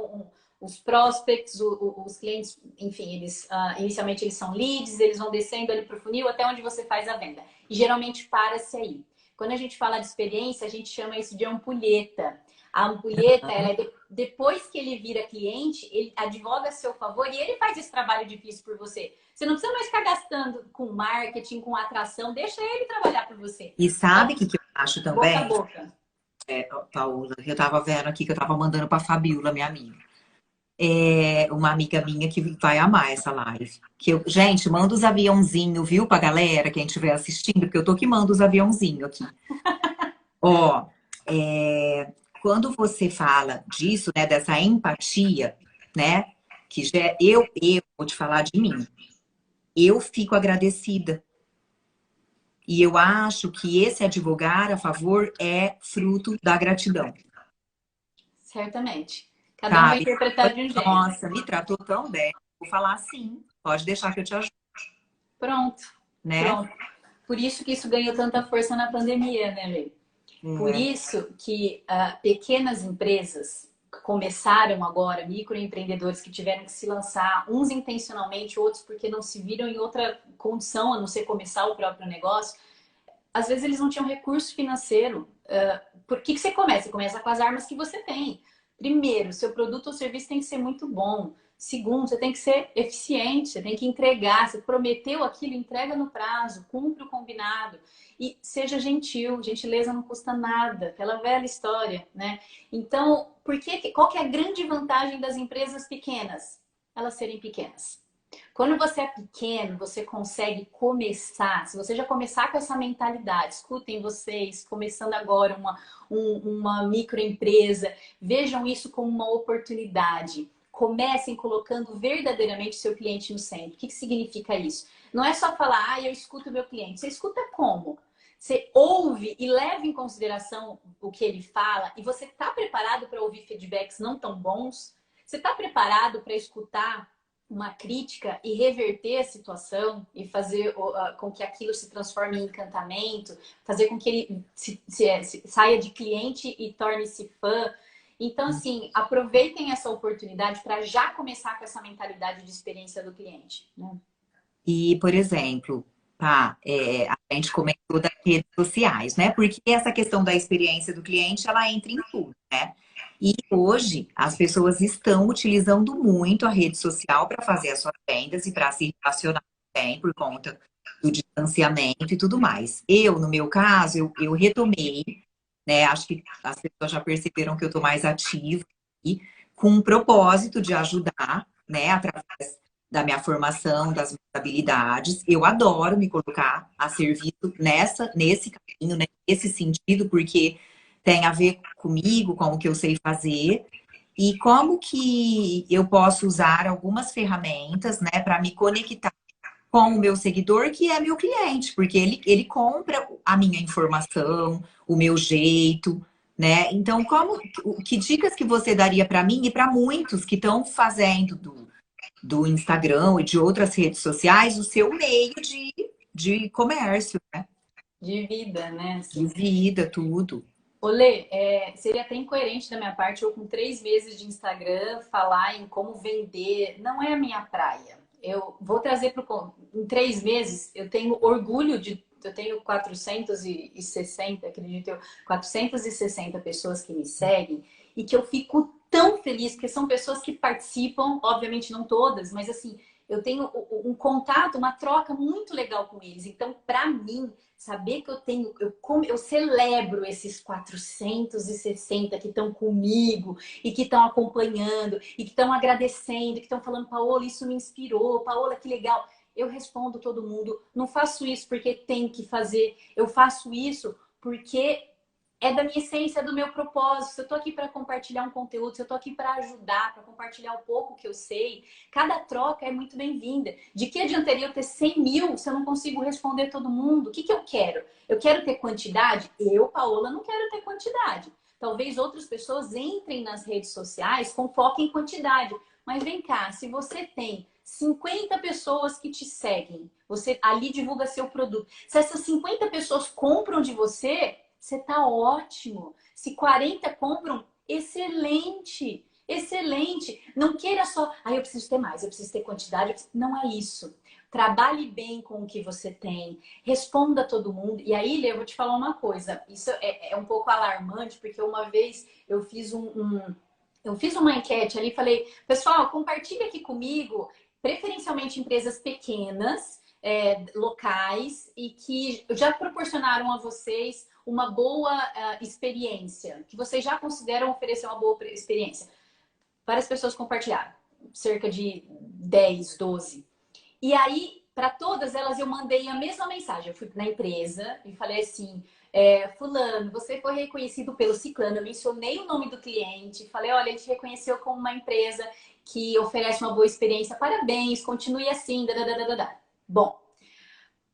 Speaker 2: os prospects, os clientes, enfim, eles inicialmente eles são leads, eles vão descendo ali para o funil até onde você faz a venda. E geralmente para-se aí. Quando a gente fala de experiência, a gente chama isso de ampulheta. A ampulheta, ela depois que ele vira cliente, ele advoga a seu favor e ele faz esse trabalho difícil por você. Você não precisa mais ficar gastando com marketing, com atração, deixa ele trabalhar por você.
Speaker 1: E sabe o que eu acho
Speaker 2: Boca a
Speaker 1: também,
Speaker 2: boca.
Speaker 1: Paula, que eu tava vendo aqui, que eu tava mandando pra Fabiola, minha amiga. É uma amiga minha que vai amar essa live. Gente, manda os aviãozinhos, viu, pra galera, quem estiver assistindo, porque eu tô que mando os aviãozinhos aqui. Ó, quando você fala disso, né, dessa empatia, né, que já, eu vou te falar de mim, eu fico agradecida. E eu acho que esse advogar a favor é fruto da gratidão.
Speaker 2: Certamente. Cada um vai
Speaker 1: Sabe?
Speaker 2: interpretar de um jeito.
Speaker 1: Nossa, me tratou tão bem. Vou falar assim. Pode deixar que eu te ajudo,
Speaker 2: Pronto,
Speaker 1: né?
Speaker 2: pronto. Por isso que isso ganhou tanta força na pandemia, né, Lê? Por
Speaker 1: É.
Speaker 2: isso que pequenas empresas começaram agora, microempreendedores que tiveram que se lançar, uns intencionalmente, outros porque não se viram em outra condição a não ser começar o próprio negócio. Às vezes eles não tinham recurso financeiro. Por que você começa? Você começa com as armas que você tem. Primeiro, seu produto ou serviço tem que ser muito bom. Segundo, você tem que ser eficiente, você tem que entregar. Você prometeu aquilo, entrega no prazo, cumpre o combinado. E seja gentil, gentileza não custa nada, aquela velha história, né? Então, qual que é a grande vantagem das empresas pequenas? Elas serem pequenas. Quando você é pequeno, você consegue começar. Se você já começar com essa mentalidade, escutem vocês, começando agora uma microempresa, vejam isso como uma oportunidade. Comecem colocando verdadeiramente o seu cliente no centro. O que significa isso? Não é só falar, eu escuto o meu cliente. Você escuta como? Você ouve e leva em consideração o que ele fala e você está preparado para ouvir feedbacks não tão bons? Você está preparado para escutar uma crítica e reverter a situação e fazer com que aquilo se transforme em encantamento, fazer com que ele saia de cliente e torne-se fã. Então, assim, aproveitem essa oportunidade para já começar com essa mentalidade de experiência do cliente, né?
Speaker 1: E, por exemplo, tá, a gente comentou das redes sociais, né? Porque essa questão da experiência do cliente, ela entra em tudo, né? E hoje as pessoas estão utilizando muito a rede social para fazer as suas vendas e para se relacionar bem por conta do distanciamento e tudo mais. Eu, no meu caso, eu retomei, né? Acho que as pessoas já perceberam que eu estou mais ativa e com um propósito de ajudar, né? Através da minha formação, das minhas habilidades. Eu adoro me colocar a serviço nesse caminho, né? Nesse sentido, porque tem a ver comigo, com o que eu sei fazer e como que eu posso usar algumas ferramentas, né, para me conectar com o meu seguidor, que é meu cliente, porque ele compra a minha informação, o meu jeito, né? Então, que dicas que você daria para mim e para muitos que estão fazendo do Instagram e de outras redes sociais o seu meio de comércio, né?
Speaker 2: De vida, né?
Speaker 1: De
Speaker 2: Assim.
Speaker 1: vida, tudo.
Speaker 2: Olê, seria até incoerente da minha parte eu com 3 meses de Instagram falar em como vender. Não é a minha praia. Eu vou trazer para em 3 meses, eu tenho orgulho de... Eu tenho 460, acredito eu, 460 pessoas que me seguem e que eu fico tão feliz, porque são pessoas que participam, obviamente não todas, mas assim, eu tenho um contato, uma troca muito legal com eles. Então, para mim, saber que eu celebro esses 460 que estão comigo e que estão acompanhando e que estão agradecendo, que estão falando, Paola, isso me inspirou, Paola, que legal. Eu respondo todo mundo, não faço isso porque tem que fazer, eu faço isso porque é da minha essência, é do meu propósito. Se eu tô aqui para compartilhar um conteúdo, se eu tô aqui para ajudar, para compartilhar um pouco que eu sei, cada troca é muito bem-vinda. De que adiantaria eu ter 100 mil se eu não consigo responder todo mundo? O que eu quero? Eu quero ter quantidade? Eu, Paola, não quero ter quantidade. Talvez outras pessoas entrem nas redes sociais com foco em quantidade. Mas vem cá, se você tem 50 pessoas que te seguem, você ali divulga seu produto. Se essas 50 pessoas compram de você, você tá ótimo. Se 40 compram, excelente. Excelente. Não queira só, eu preciso ter mais, eu preciso ter quantidade. Não é isso. Trabalhe bem com o que você tem. Responda a todo mundo. E aí, Lê, eu vou te falar uma coisa. Isso é um pouco alarmante, porque uma vez eu fiz eu fiz uma enquete ali, falei, pessoal, compartilha aqui comigo, preferencialmente empresas pequenas, locais e que já proporcionaram a vocês uma boa experiência, que vocês já consideram oferecer uma boa experiência. várias pessoas compartilharam, cerca de 10, 12. E aí, para todas elas, eu mandei a mesma mensagem. Eu fui na empresa e falei assim, fulano, você foi reconhecido pelo ciclano. Eu mencionei o nome do cliente, falei, olha, ele te reconheceu como uma empresa que oferece uma boa experiência. Parabéns, continue assim. Dadadadada. Bom,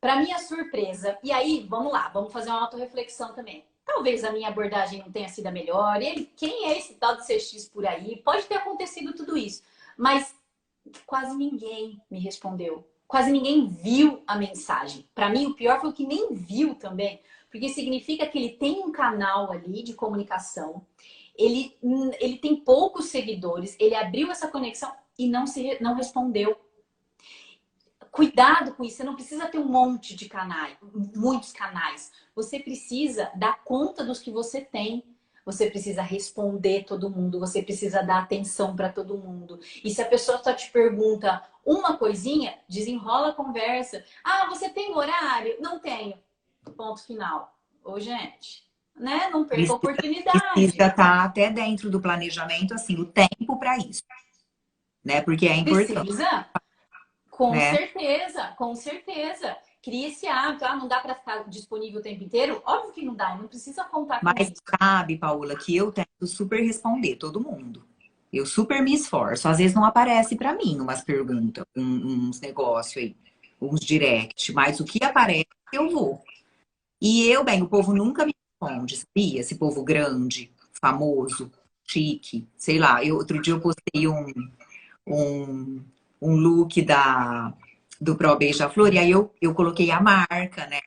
Speaker 2: para minha surpresa, e aí, vamos lá, vamos fazer uma autorreflexão também. Talvez a minha abordagem não tenha sido a melhor. Ele, quem é esse tal de CX por aí? Pode ter acontecido tudo isso, mas quase ninguém me respondeu. Quase ninguém viu a mensagem. Para mim, o pior foi o que nem viu também, porque significa que ele tem um canal ali de comunicação, ele tem poucos seguidores, ele abriu essa conexão e não respondeu. Cuidado com isso, você não precisa ter um monte de canais, muitos canais. Você precisa dar conta dos que você tem. Você precisa responder todo mundo, você precisa dar atenção para todo mundo. E se a pessoa só te pergunta uma coisinha, desenrola a conversa. Ah, você tem horário? Não tenho. Ponto final. Ô, gente, né? Não perca a
Speaker 1: Precisa
Speaker 2: oportunidade.
Speaker 1: estar até dentro do planejamento, assim, o tempo para isso, né? Porque é importante,
Speaker 2: Precisa? Com
Speaker 1: né?
Speaker 2: certeza, com certeza. Cria esse hábito. Ah, não dá para ficar disponível o tempo inteiro? Óbvio que não dá, não precisa contar com
Speaker 1: Mas
Speaker 2: isso.
Speaker 1: sabe, Paula, que eu tento super responder todo mundo. Eu super me esforço. Às vezes não aparece para mim umas perguntas, uns negócios aí, uns direct, mas o que aparece, eu vou. E eu, bem, o povo nunca me responde, sabia? Esse povo grande, famoso, chique, sei lá. Outro dia eu postei um, um look do Pro Beija-Flor, e aí eu coloquei a marca, né,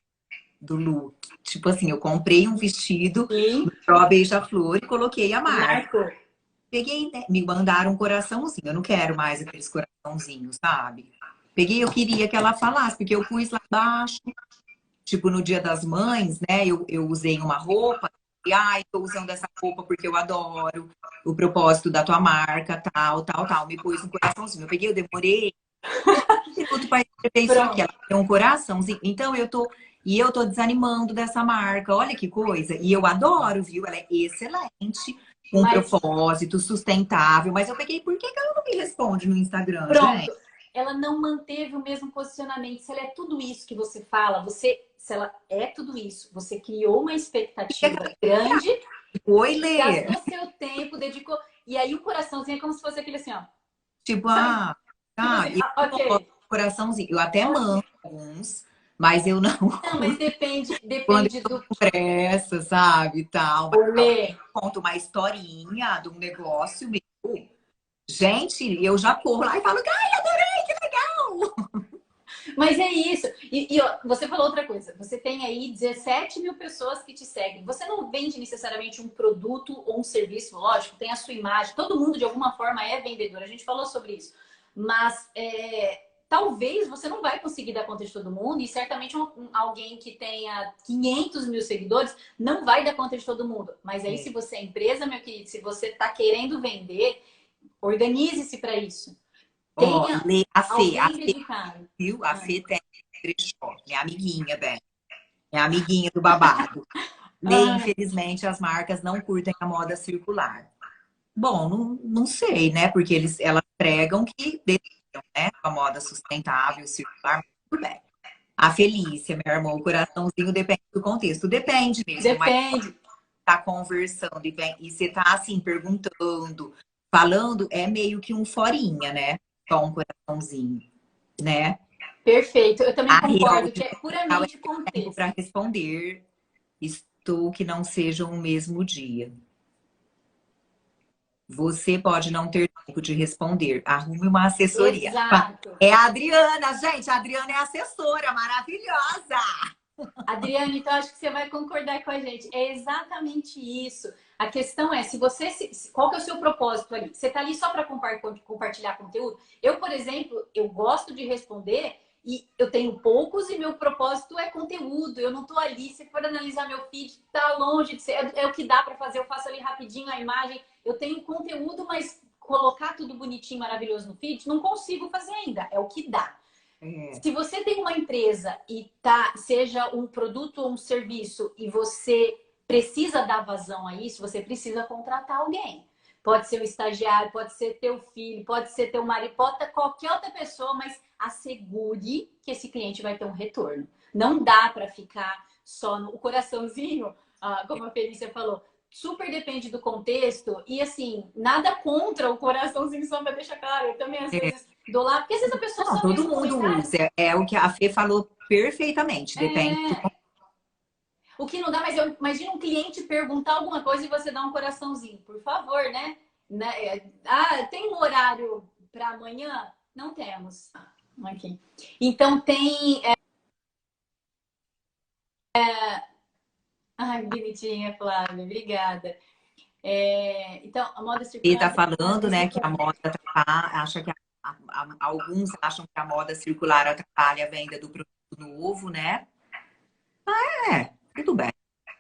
Speaker 1: do look. Tipo assim, eu comprei um vestido
Speaker 2: Sim,
Speaker 1: do Pro Beija-Flor e coloquei a
Speaker 2: e
Speaker 1: marca.
Speaker 2: marcou.
Speaker 1: Peguei, né, me mandaram um coraçãozinho. Eu não quero mais aqueles coraçãozinhos, sabe? Peguei, eu queria que ela falasse, porque eu pus lá embaixo, tipo, no Dia das Mães, né? Eu usei uma roupa, e ai, tô usando essa roupa porque eu adoro o propósito da tua marca, tal, tal, tal. Me pôs um coraçãozinho. Eu peguei, eu demorei um minuto para escrever isso aqui.
Speaker 2: Pronto.
Speaker 1: Ela tem um coraçãozinho. Então eu tô desanimando dessa marca. Olha que coisa. E eu adoro, viu? Ela é excelente, com um
Speaker 2: Mas
Speaker 1: propósito, sustentável. Mas eu peguei, por que que ela não me responde no Instagram, gente?
Speaker 2: pronto. Ela não manteve o mesmo posicionamento. Se ela é tudo isso que você fala, se ela é tudo isso, você criou uma expectativa grande,
Speaker 1: Oi, Lê.
Speaker 2: gastou seu tempo, dedicou. E aí o coraçãozinho é como se fosse aquele assim, ó.
Speaker 1: Tipo,
Speaker 2: Sabe? Tipo assim,
Speaker 1: sabe? Eu não gosto
Speaker 2: ok.
Speaker 1: de coraçãozinho. Eu até
Speaker 2: Ok.
Speaker 1: mando alguns, mas eu não
Speaker 2: Não, mas
Speaker 1: uso
Speaker 2: depende,
Speaker 1: quando
Speaker 2: depende
Speaker 1: eu tô
Speaker 2: do
Speaker 1: com pressa, sabe? Tal. Mas não,
Speaker 2: rolê.
Speaker 1: conto uma historinha de um negócio meu. Gente, eu já corro lá e falo, ai, adorei, que legal!
Speaker 2: Mas é isso. E ó, você falou outra coisa. Você tem aí 17 mil pessoas que te seguem. Você não vende necessariamente um produto ou um serviço, lógico, tem a sua imagem. Todo mundo, de alguma forma, é vendedor. A gente falou sobre isso. Mas talvez você não vai conseguir dar conta de todo mundo. E certamente alguém que tenha 500 mil seguidores não vai dar conta de todo mundo. Mas aí,
Speaker 1: É.
Speaker 2: se você é empresa, meu querido, se você está querendo vender, organize-se para isso.
Speaker 1: Ó,
Speaker 2: Tenha
Speaker 1: Lê, a
Speaker 2: alguém
Speaker 1: Fê,
Speaker 2: dedicado.
Speaker 1: viu? A Fê tem brechó, minha amiguinha, bem. Minha amiguinha do babado. Lê,
Speaker 2: Ah,
Speaker 1: infelizmente, as marcas não curtem a moda circular. Bom, não sei, né? Porque elas pregam que deveriam, né? A moda sustentável, circular, tudo bem. A Felícia, minha irmã, o coraçãozinho depende do contexto. Depende mesmo, mas
Speaker 2: depende.
Speaker 1: tá conversando e você tá assim, perguntando, falando, é meio que um forinha, né? Só um coraçãozinho, né?
Speaker 2: Perfeito. Eu também
Speaker 1: A real
Speaker 2: concordo que é
Speaker 1: oficial é
Speaker 2: puramente
Speaker 1: ter tempo para
Speaker 2: contexto.
Speaker 1: responder. Estou que não seja um mesmo dia. Você pode não ter tempo de responder. Arrume uma assessoria.
Speaker 2: Exato.
Speaker 1: É a Adriana, gente. A Adriana é assessora maravilhosa.
Speaker 2: Adriane, então acho que você vai concordar com a gente. É exatamente isso. A questão é, se você qual que é o seu propósito ali? Você está ali só para compartilhar conteúdo? Eu, por exemplo, eu gosto de responder e eu tenho poucos e meu propósito é conteúdo. Eu não estou ali, se for analisar meu feed, está longe de ser. É o que dá para fazer. Eu faço ali rapidinho a imagem. Eu tenho conteúdo, mas colocar tudo bonitinho, maravilhoso no feed, não consigo fazer ainda. É o que dá.
Speaker 1: É,
Speaker 2: Se você tem uma empresa e seja um produto ou um serviço, e você precisa dar vazão a isso, você precisa contratar alguém. pode ser o estagiário, pode ser teu filho, pode ser teu marido, pode ser qualquer outra pessoa, mas assegure que esse cliente vai ter um retorno. Não dá para ficar só no coraçãozinho, como a Felícia falou, super depende do contexto e assim, nada contra o coraçãozinho, só para deixar claro, eu também às vezes dou lá, porque às vezes a pessoa
Speaker 1: Não,
Speaker 2: só fez
Speaker 1: todo
Speaker 2: um
Speaker 1: mundo
Speaker 2: comentário.
Speaker 1: usa. É o que a Fê falou perfeitamente. Depende do
Speaker 2: É, o que não dá, mas eu imagino um cliente perguntar alguma coisa e você dar um coraçãozinho, por favor, né? Tem um horário para amanhã? Não temos. Aqui. Então tem. Ai, bonitinha, Flávia, obrigada. Então, a moda
Speaker 1: Fê tá
Speaker 2: circular.
Speaker 1: falando, né, que a moda acha que alguns acham que a moda circular atrapalha a venda do produto novo, né? É, tudo bem.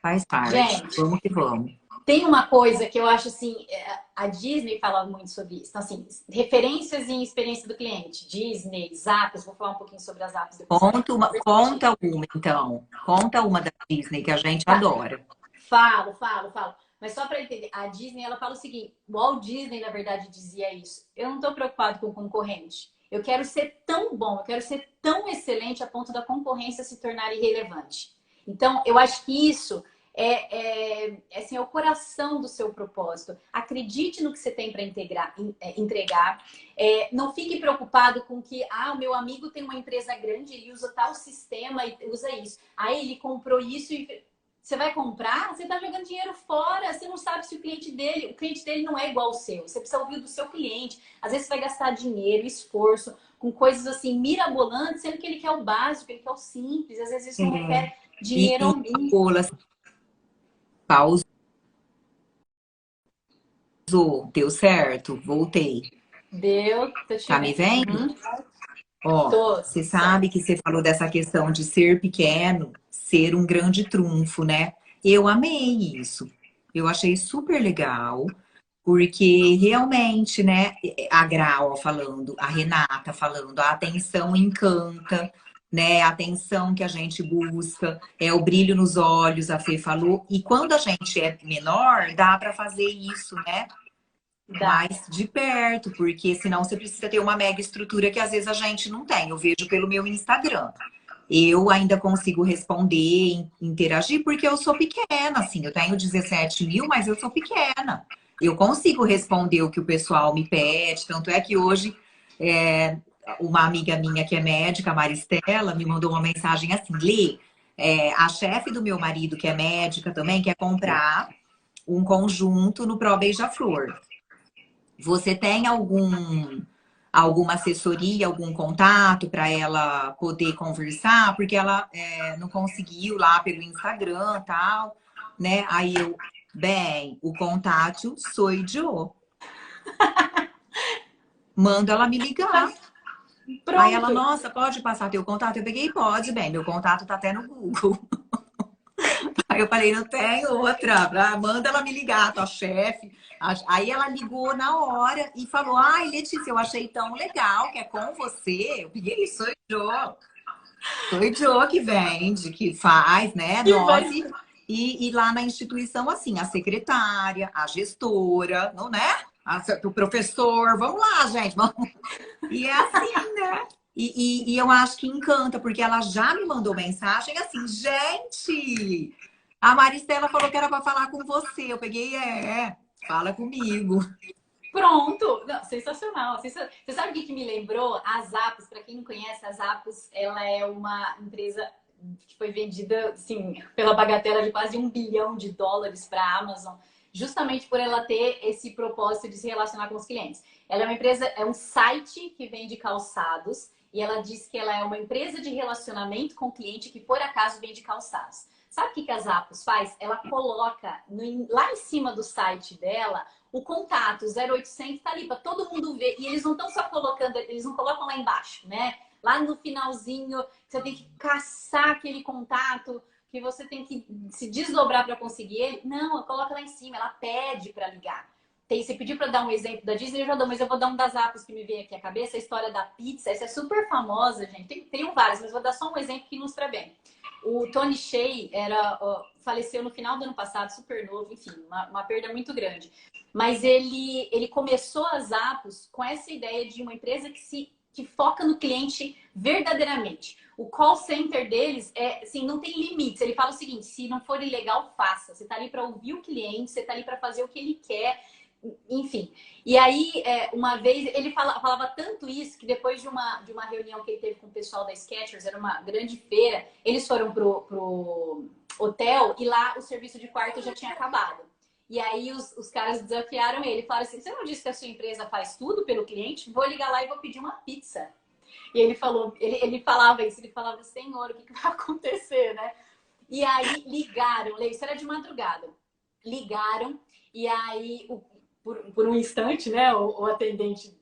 Speaker 1: Faz parte.
Speaker 2: Gente,
Speaker 1: Vamos que vamos.
Speaker 2: tem uma coisa que eu acho assim, a Disney fala muito sobre isso. Então, assim, referências em experiência do cliente. Disney, Zappos, vou falar um pouquinho sobre as apps depois.
Speaker 1: Conta uma, então. Conta uma da Disney que a gente
Speaker 2: Tá,
Speaker 1: adora.
Speaker 2: falo. Mas só para entender, a Disney, ela fala o seguinte, o Walt Disney, na verdade, dizia isso. Eu não estou preocupado com o concorrente. Eu quero ser tão bom, eu quero ser tão excelente a ponto da concorrência se tornar irrelevante. Então, eu acho que isso assim, é o coração do seu propósito. Acredite no que você tem para entregar. Não fique preocupado com que, o meu amigo tem uma empresa grande, ele usa tal sistema e usa isso. Aí ele comprou isso e você vai comprar, você está jogando dinheiro fora, você não sabe se o cliente dele não é igual ao seu. Você precisa ouvir do seu cliente. Às vezes você vai gastar dinheiro, esforço, com coisas assim mirabolantes, sendo que ele quer o básico, ele quer o simples. Às vezes isso não requer dinheiro ao mínimo.
Speaker 1: Paola, pausou, deu certo, voltei.
Speaker 2: Deu, tô te
Speaker 1: Tá me
Speaker 2: vendo.
Speaker 1: vendo?
Speaker 2: Uhum.
Speaker 1: Ó,
Speaker 2: Tô,
Speaker 1: você
Speaker 2: certo.
Speaker 1: sabe que você falou dessa questão de ser pequeno, ser um grande trunfo, né? Eu amei isso. Eu achei super legal, porque realmente, né, a Grau falando, a Renata falando, a atenção encanta, né? A atenção que a gente busca, é o brilho nos olhos, a Fê falou. E quando a gente é menor, dá para fazer isso, né?
Speaker 2: Dá.
Speaker 1: Mais de perto, porque senão você precisa ter uma mega estrutura que às vezes a gente não tem. Eu vejo pelo meu Instagram. Eu ainda consigo responder, interagir, porque eu sou pequena, assim. Eu tenho 17 mil, mas eu sou pequena. Eu consigo responder o que o pessoal me pede. Tanto é que hoje, uma amiga minha que é médica, a Maristela, me mandou uma mensagem assim: Lê, a chefe do meu marido, que é médica também, quer comprar um conjunto no Pro Beija-Flor. Você tem alguma assessoria, algum contato para ela poder conversar? Porque ela não conseguiu lá pelo Instagram e tal, né? Aí eu, bem, o contato sou eu. Mando ela me ligar. Aí ela,
Speaker 2: Pronto.
Speaker 1: nossa, pode passar teu contato? Eu peguei, pode, bem, meu contato tá até no Google. Aí eu falei, não tem outra. Manda ela me ligar, tua chefe. Aí ela ligou na hora e falou, ai, Letícia, eu achei tão legal que é com você. Eu peguei, sou eu. Sou eu que vende, que faz, né?
Speaker 2: E vai.
Speaker 1: Nós e lá na instituição, assim, a secretária, a gestora, não, né? O professor, vamos lá, gente. Vamos. E é assim, né? E eu acho que encanta, porque ela já me mandou mensagem assim, gente, a Maristela falou que era para falar com você. Eu peguei, fala comigo.
Speaker 2: Pronto! Não, sensacional. Você sabe o que me lembrou? A Zappos, para quem não conhece, a Zappos, ela é uma empresa que foi vendida, assim, pela bagatela de quase US$ 1 bilhão para a Amazon, justamente por ela ter esse propósito de se relacionar com os clientes. Ela é uma empresa, é um site que vende calçados e ela diz que ela é uma empresa de relacionamento com o cliente que, por acaso, vende calçados. Sabe o que a Zappos faz? Ela coloca lá em cima do site dela o contato 0800 tá ali para todo mundo ver. E eles não estão só colocando, eles não colocam lá embaixo, né? Lá no finalzinho, você tem que caçar aquele contato, que você tem que se desdobrar para conseguir ele. Não, ela coloca lá em cima, ela pede para ligar. você pediu para dar um exemplo da Disney, eu já dou, mas eu vou dar um das apps que me veio aqui à cabeça, a história da pizza. Essa é super famosa, gente. Tem vários, mas vou dar só um exemplo que ilustra bem. O Tony Hsieh faleceu no final do ano passado, super novo, enfim, uma perda muito grande. Mas ele começou a Zappos com essa ideia de uma empresa que foca no cliente verdadeiramente. O call center deles assim, não tem limites. Ele fala o seguinte: se não for ilegal, faça. Você está ali para ouvir o cliente, você está ali para fazer o que ele quer, enfim. E aí, uma vez, ele falava tanto isso que depois de uma reunião que ele teve com o pessoal da Skechers, era uma grande feira, eles foram pro hotel e lá o serviço de quarto já tinha acabado. E aí os caras desafiaram ele, falaram assim: você não disse que a sua empresa faz tudo pelo cliente? Vou ligar lá e vou pedir uma pizza. E ele falava isso, ele falava: Senhor, o que vai acontecer, né? E aí ligaram, isso era de madrugada. Ligaram, e aí, por um instante, né, o atendente,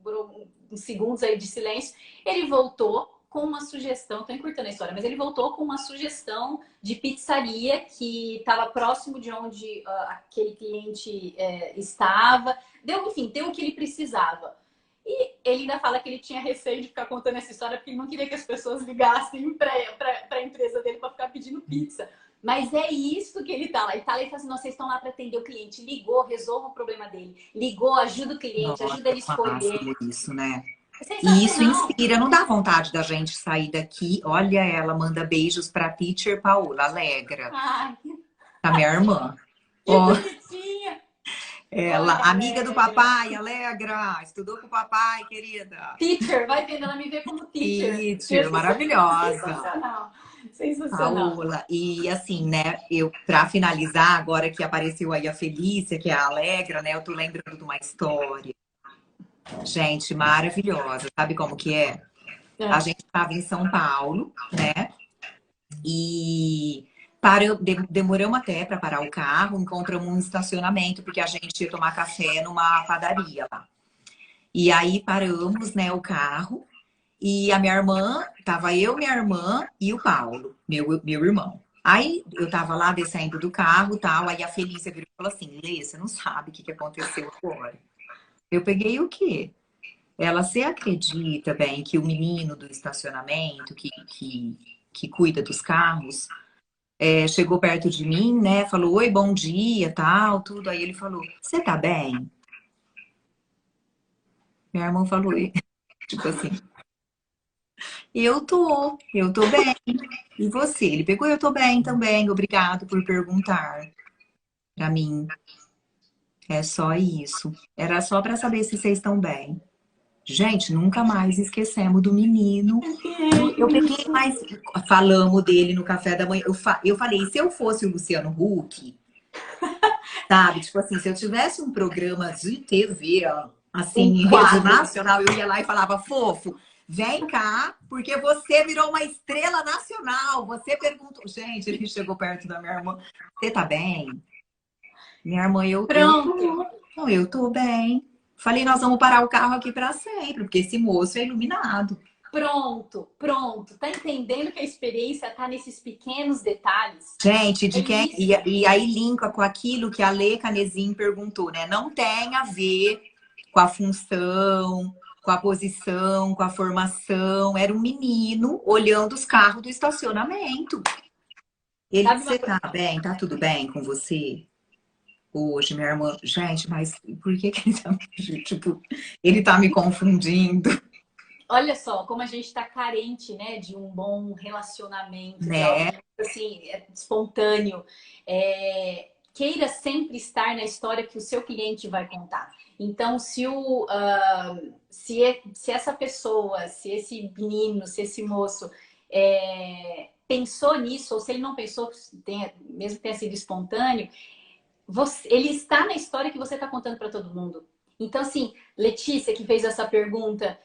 Speaker 2: por uns segundos aí de silêncio, ele voltou com uma sugestão, tô encurtando a história, mas ele voltou com uma sugestão de pizzaria que estava próximo de onde aquele cliente estava. Enfim, deu o que ele precisava. E ele ainda fala que ele tinha receio de ficar contando essa história porque ele não queria que as pessoas ligassem para a empresa dele para ficar pedindo pizza. Mas é isso que ele tá lá. Ele tá lá e fala assim: não, vocês estão lá para atender o cliente. Ligou, resolva o problema dele. Ligou, ajuda o cliente,
Speaker 1: Nossa,
Speaker 2: ajuda ele a escolher.
Speaker 1: máximo isso, né?
Speaker 2: É
Speaker 1: E isso
Speaker 2: sensacional.
Speaker 1: inspira, não dá vontade da gente sair daqui. Olha, ela manda beijos pra teacher Paola Alegra,
Speaker 2: Ai,
Speaker 1: a minha irmã.
Speaker 2: que
Speaker 1: Ó,
Speaker 2: bonitinha.
Speaker 1: ela,
Speaker 2: Olha,
Speaker 1: amiga do
Speaker 2: Alegra.
Speaker 1: papai, Alegra, estudou com o papai, querida.
Speaker 2: Teacher, vai vendo, ela me vê como teacher.
Speaker 1: Teacher, maravilhosa.
Speaker 2: Sensacional. Sensacional.
Speaker 1: Paola, e assim, né, pra finalizar, agora que apareceu aí a Felícia, que é a Alegra, né, eu tô lembrando de uma história, gente, maravilhosa, sabe como que é? A
Speaker 2: É.
Speaker 1: gente estava em São Paulo, né, e demoramos até para parar o carro, encontramos um estacionamento, porque a gente ia tomar café numa padaria lá. E aí paramos, né, o carro, e a minha irmã, tava eu, minha irmã e o Paulo, meu irmão. Aí eu tava lá descendo do carro e tal, aí a Felícia virou e falou assim: Lê, você não sabe o que aconteceu agora. Eu peguei o quê? Ela, você acredita, bem, que o menino do estacionamento, que cuida dos carros, chegou perto de mim, né? Falou: oi, bom dia, tal, tudo. Aí ele falou: você tá bem? Minha irmã falou, tipo assim, eu tô bem. E você? Ele pegou, eu tô bem também, obrigado por perguntar pra mim. É só isso. Era só pra saber se vocês estão bem. Gente, nunca mais esquecemos do menino. Eu peguei mais. Falamos dele no café da manhã. Eu falei, se eu fosse o Luciano Huck, sabe? Tipo assim, se eu tivesse um programa de TV, ó, assim,
Speaker 2: Um
Speaker 1: em rede
Speaker 2: quadro.
Speaker 1: nacional, eu ia lá e falava: fofo, vem cá, porque você virou uma estrela nacional. Você perguntou. Gente, ele chegou perto da minha irmã. Você tá bem? Minha irmã, eu
Speaker 2: Pronto.
Speaker 1: tô. Não, eu tô bem. Falei, nós vamos parar o carro aqui pra sempre, porque esse moço é iluminado.
Speaker 2: Pronto, pronto. Tá entendendo que a experiência tá nesses pequenos detalhes?
Speaker 1: Gente,
Speaker 2: É
Speaker 1: de quem.
Speaker 2: isso.
Speaker 1: E aí linka com aquilo que a Lê Canezin perguntou, né? Não tem a ver com a função, com a posição, com a formação. Era um menino olhando os carros do estacionamento. Ele,
Speaker 2: Sabe uma
Speaker 1: você tá bem? Tá tudo bem com você? Hoje, minha irmã, gente, mas por que que ele tá, tipo, ele tá me confundindo,
Speaker 2: Olha só, como a gente está carente, né, de um bom relacionamento, de algo
Speaker 1: né?
Speaker 2: assim, espontâneo. Queira sempre estar na história que o seu cliente vai contar. Então, se essa pessoa, se esse menino, se esse moço pensou nisso, ou se ele não pensou, mesmo que tenha sido espontâneo, ele está na história que você está contando para todo mundo. Então, assim, Letícia, que fez essa pergunta,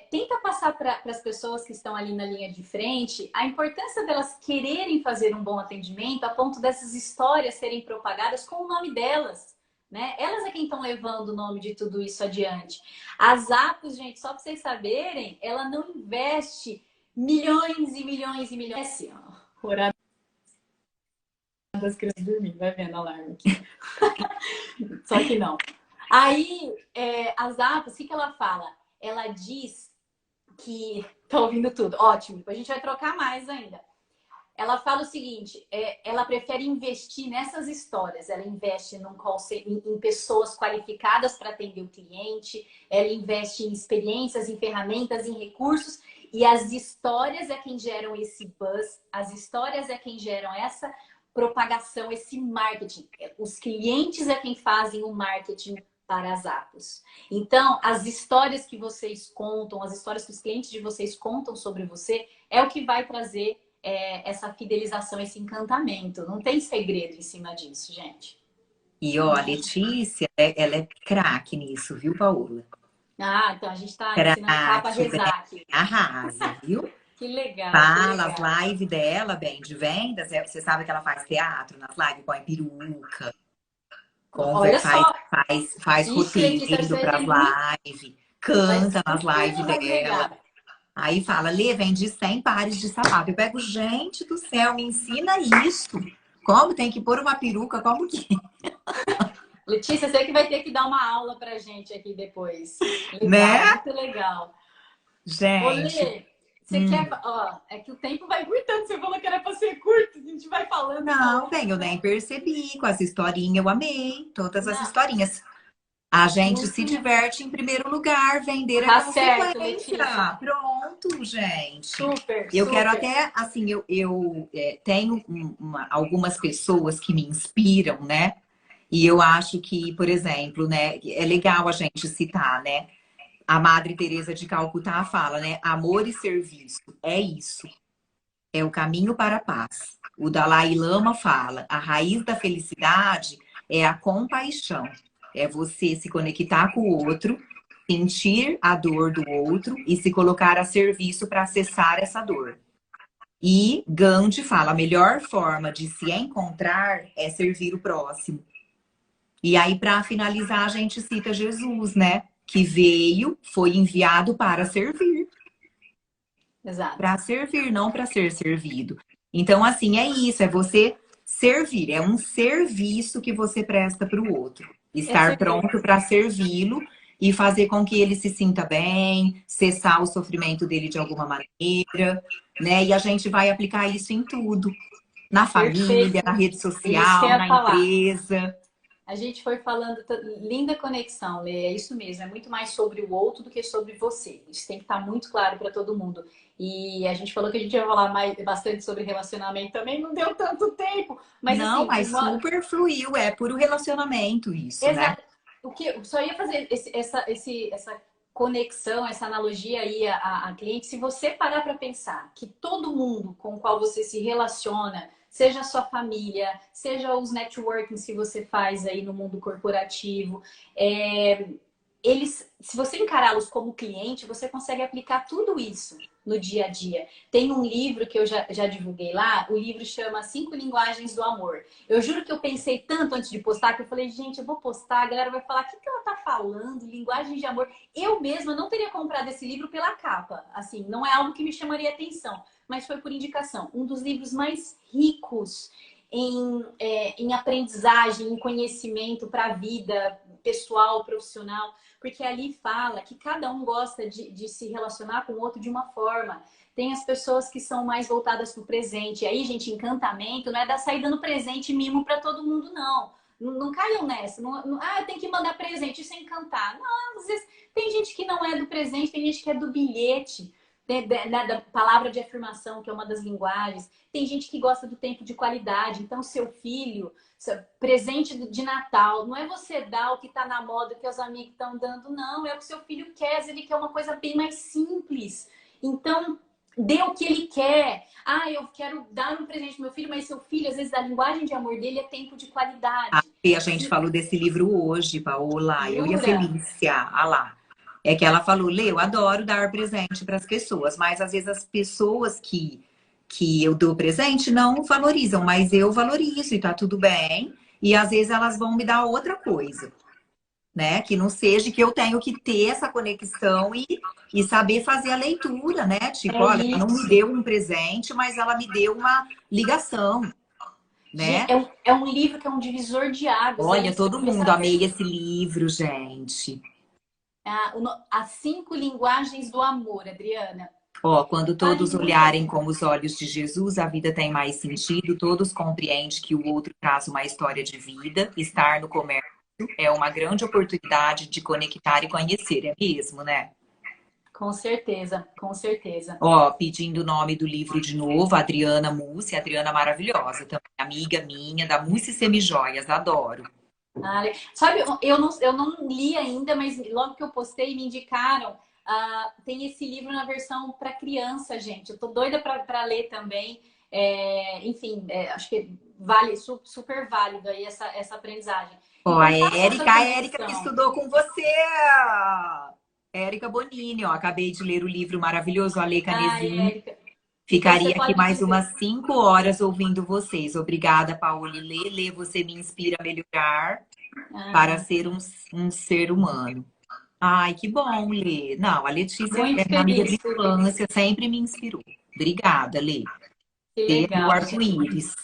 Speaker 2: tenta passar para as pessoas que estão ali na linha de frente a importância delas quererem fazer um bom atendimento a ponto dessas histórias serem propagadas com o nome delas. Né? Elas é quem estão levando o nome de tudo isso adiante. A Zappos, gente, só para vocês saberem, ela não investe milhões e milhões e milhões. Assim, ó, horário das crianças dormindo, vai vendo a alarme aqui. Só que não. Aí, a Zappos, o que ela fala? Ela diz que... Tá ouvindo tudo. Ótimo. A gente vai trocar mais ainda. Ela fala o seguinte, ela prefere investir nessas histórias. Ela investe em pessoas qualificadas para atender o cliente. Ela investe em experiências, em ferramentas, em recursos. E as histórias é quem geram esse buzz. As histórias é quem geram essa propagação, esse marketing. Os clientes é quem fazem o marketing para as Zappos. Então, as histórias que vocês contam, as histórias que os clientes de vocês contam sobre você, é o que vai trazer essa fidelização, esse encantamento. Não tem segredo em cima disso, gente.
Speaker 1: E ó, a Letícia, ela é craque nisso, viu, Paola?
Speaker 2: Ah, então a gente está ensinando o Papa a
Speaker 1: Craque, bem,
Speaker 2: rezar aqui.
Speaker 1: arrasa, viu?
Speaker 2: Que legal, que
Speaker 1: Fala, as
Speaker 2: legal.
Speaker 1: lives dela, bem, de vendas, você sabe que ela faz teatro nas lives, põe peruca,
Speaker 2: Olha
Speaker 1: faz,
Speaker 2: só.
Speaker 1: faz
Speaker 2: Ixi, Letícia,
Speaker 1: roteiro
Speaker 2: você
Speaker 1: para as
Speaker 2: tem muito...
Speaker 1: lives,
Speaker 2: Vai
Speaker 1: canta nas lives
Speaker 2: super
Speaker 1: dela.
Speaker 2: agregar.
Speaker 1: Aí fala, Lê, vende 100 pares de sapato. Eu pego, gente do céu, me ensina isso. Como tem que pôr uma peruca? Como que...
Speaker 2: Letícia, você que vai ter que dar uma aula pra gente aqui depois. Legal,
Speaker 1: Né?
Speaker 2: muito legal. Ô,
Speaker 1: Gente,
Speaker 2: Lê, você quer... Ó, é que o tempo vai curtando. Você falou que era pra ser curto. A gente vai falando e
Speaker 1: não,
Speaker 2: falando.
Speaker 1: bem, eu nem percebi com essa historinha, eu amei todas as
Speaker 2: Não,
Speaker 1: historinhas. A gente se
Speaker 2: muito...
Speaker 1: diverte em primeiro lugar, vender é
Speaker 2: Tá certo,
Speaker 1: consequência.
Speaker 2: Letícia.
Speaker 1: Pronto, gente.
Speaker 2: Super,
Speaker 1: Eu quero
Speaker 2: super.
Speaker 1: até, assim, tenho algumas pessoas que me inspiram, né? E eu acho que, por exemplo, né, é legal a gente citar, né? A Madre Teresa de Calcutá fala, né? Amor e serviço, é isso. É o caminho para a paz. O Dalai Lama fala, a raiz da felicidade é a compaixão. É você se conectar com o outro, sentir a dor do outro e se colocar a serviço para acessar essa dor. E Gandhi fala, a melhor forma de se encontrar é servir o próximo. E aí, para finalizar, a gente cita Jesus, né? Que veio, foi enviado para servir.
Speaker 2: Exato.
Speaker 1: Para servir, não para ser servido. Então, assim, é isso, é você servir, é um serviço que você presta para o outro.
Speaker 2: É
Speaker 1: Estar
Speaker 2: servir.
Speaker 1: pronto para servi-lo e fazer com que ele se sinta bem, cessar o sofrimento dele de alguma maneira, né? E a gente vai aplicar isso em tudo. Na família, na
Speaker 2: Perfeito.
Speaker 1: rede
Speaker 2: Isso que eu
Speaker 1: social,
Speaker 2: ia
Speaker 1: na
Speaker 2: falar.
Speaker 1: empresa.
Speaker 2: A gente foi falando, linda conexão, Lê, é isso mesmo, é muito mais sobre o outro do que sobre você. Isso tem que estar muito claro para todo mundo. E a gente falou que a gente ia falar bastante sobre relacionamento também, não deu tanto tempo, mas
Speaker 1: Não,
Speaker 2: assim,
Speaker 1: mas super fluiu, é puro relacionamento isso, né?
Speaker 2: exato. O que eu só ia fazer essa conexão, essa analogia aí a cliente, se você parar para pensar que todo mundo com o qual você se relaciona, seja a sua família, seja os networkings que você faz aí no mundo corporativo, se você encará-los como cliente, você consegue aplicar tudo isso no dia a dia. Tem um livro que eu já divulguei lá, o livro chama 5 Linguagens do Amor. Eu juro que eu pensei tanto antes de postar, que eu falei, gente, eu vou postar, a galera vai falar, o que ela tá falando? Linguagem de amor. Eu mesma não teria comprado esse livro pela capa. Assim, não é algo que me chamaria atenção, mas foi por indicação. Um dos livros mais ricos em aprendizagem, em conhecimento para a vida pessoal, profissional, porque ali fala que cada um gosta de se relacionar com o outro de uma forma. Tem as pessoas que são mais voltadas para o presente. E aí, gente, encantamento não é dar sair dando presente e mimo para todo mundo, não. Não caiam nessa. Eu tenho que mandar presente, isso é encantar. Não, às vezes tem gente que não é do presente, tem gente que é do bilhete, da palavra de afirmação, que é uma das linguagens. Tem gente que gosta do tempo de qualidade. Então, seu filho, presente de Natal, não é você dar o que está na moda, que os amigos estão dando, não. É o que seu filho quer, ele quer uma coisa bem mais simples. Então, dê o que ele quer. Eu quero dar um presente pro meu filho, mas seu filho, às vezes, a linguagem de amor dele é tempo de qualidade.
Speaker 1: E a gente falou desse livro hoje, Paola, eu e a
Speaker 2: Jura?
Speaker 1: Felícia, lá. É que ela falou, Lê, eu adoro dar presente para as pessoas, mas às vezes as pessoas que eu dou presente não valorizam, mas eu valorizo e tá tudo bem. E às vezes elas vão me dar outra coisa, né? Que não seja que eu tenho que ter essa conexão e saber fazer a leitura, né? Tipo,
Speaker 2: É
Speaker 1: olha, ela não me
Speaker 2: isso.
Speaker 1: deu um presente, mas ela me deu uma ligação. né?
Speaker 2: É um livro que é um divisor de águas. É
Speaker 1: Olha,
Speaker 2: isso que eu
Speaker 1: todo
Speaker 2: comecei
Speaker 1: mundo
Speaker 2: a
Speaker 1: amei
Speaker 2: perceber.
Speaker 1: esse livro, gente.
Speaker 2: As 5 linguagens do amor, Adriana.
Speaker 1: Ó, quando
Speaker 2: Vale
Speaker 1: todos
Speaker 2: muito a
Speaker 1: olharem
Speaker 2: pena.
Speaker 1: como os olhos de Jesus, a vida tem mais sentido, todos compreendem que o outro traz uma história de vida, estar no comércio é uma grande oportunidade de conectar e conhecer, é mesmo, né?
Speaker 2: Com certeza, com certeza.
Speaker 1: Ó, pedindo o nome do livro de novo, Adriana Mussi, Adriana maravilhosa, também amiga minha, da Mussi Semijoias, adoro.
Speaker 2: Sabe, eu não li ainda, mas logo que eu postei, me indicaram. Tem esse livro na versão para criança, gente. Eu tô doida para ler também. Enfim, acho que vale, super válido aí essa aprendizagem.
Speaker 1: Ó,
Speaker 2: Então faça essa
Speaker 1: A Érica que
Speaker 2: conexão.
Speaker 1: estudou com você. Érica Bonini, ó, acabei de ler o livro maravilhoso, Ale
Speaker 2: Ai,
Speaker 1: Canesim.
Speaker 2: Érica. Depois você
Speaker 1: Ficaria aqui
Speaker 2: pode
Speaker 1: mais
Speaker 2: dizer.
Speaker 1: umas 5 horas ouvindo vocês. Obrigada, Paola. Lê, você me inspira a melhorar para
Speaker 2: Ah,
Speaker 1: ser um ser humano. Ai, que bom, Lê. Não, a Letícia
Speaker 2: muito
Speaker 1: é minha amiga de
Speaker 2: feliz, fico feliz.
Speaker 1: infância, sempre me inspirou. Obrigada, Lê.
Speaker 2: Que
Speaker 1: Você é meu
Speaker 2: legal, gente.
Speaker 1: arco-íris,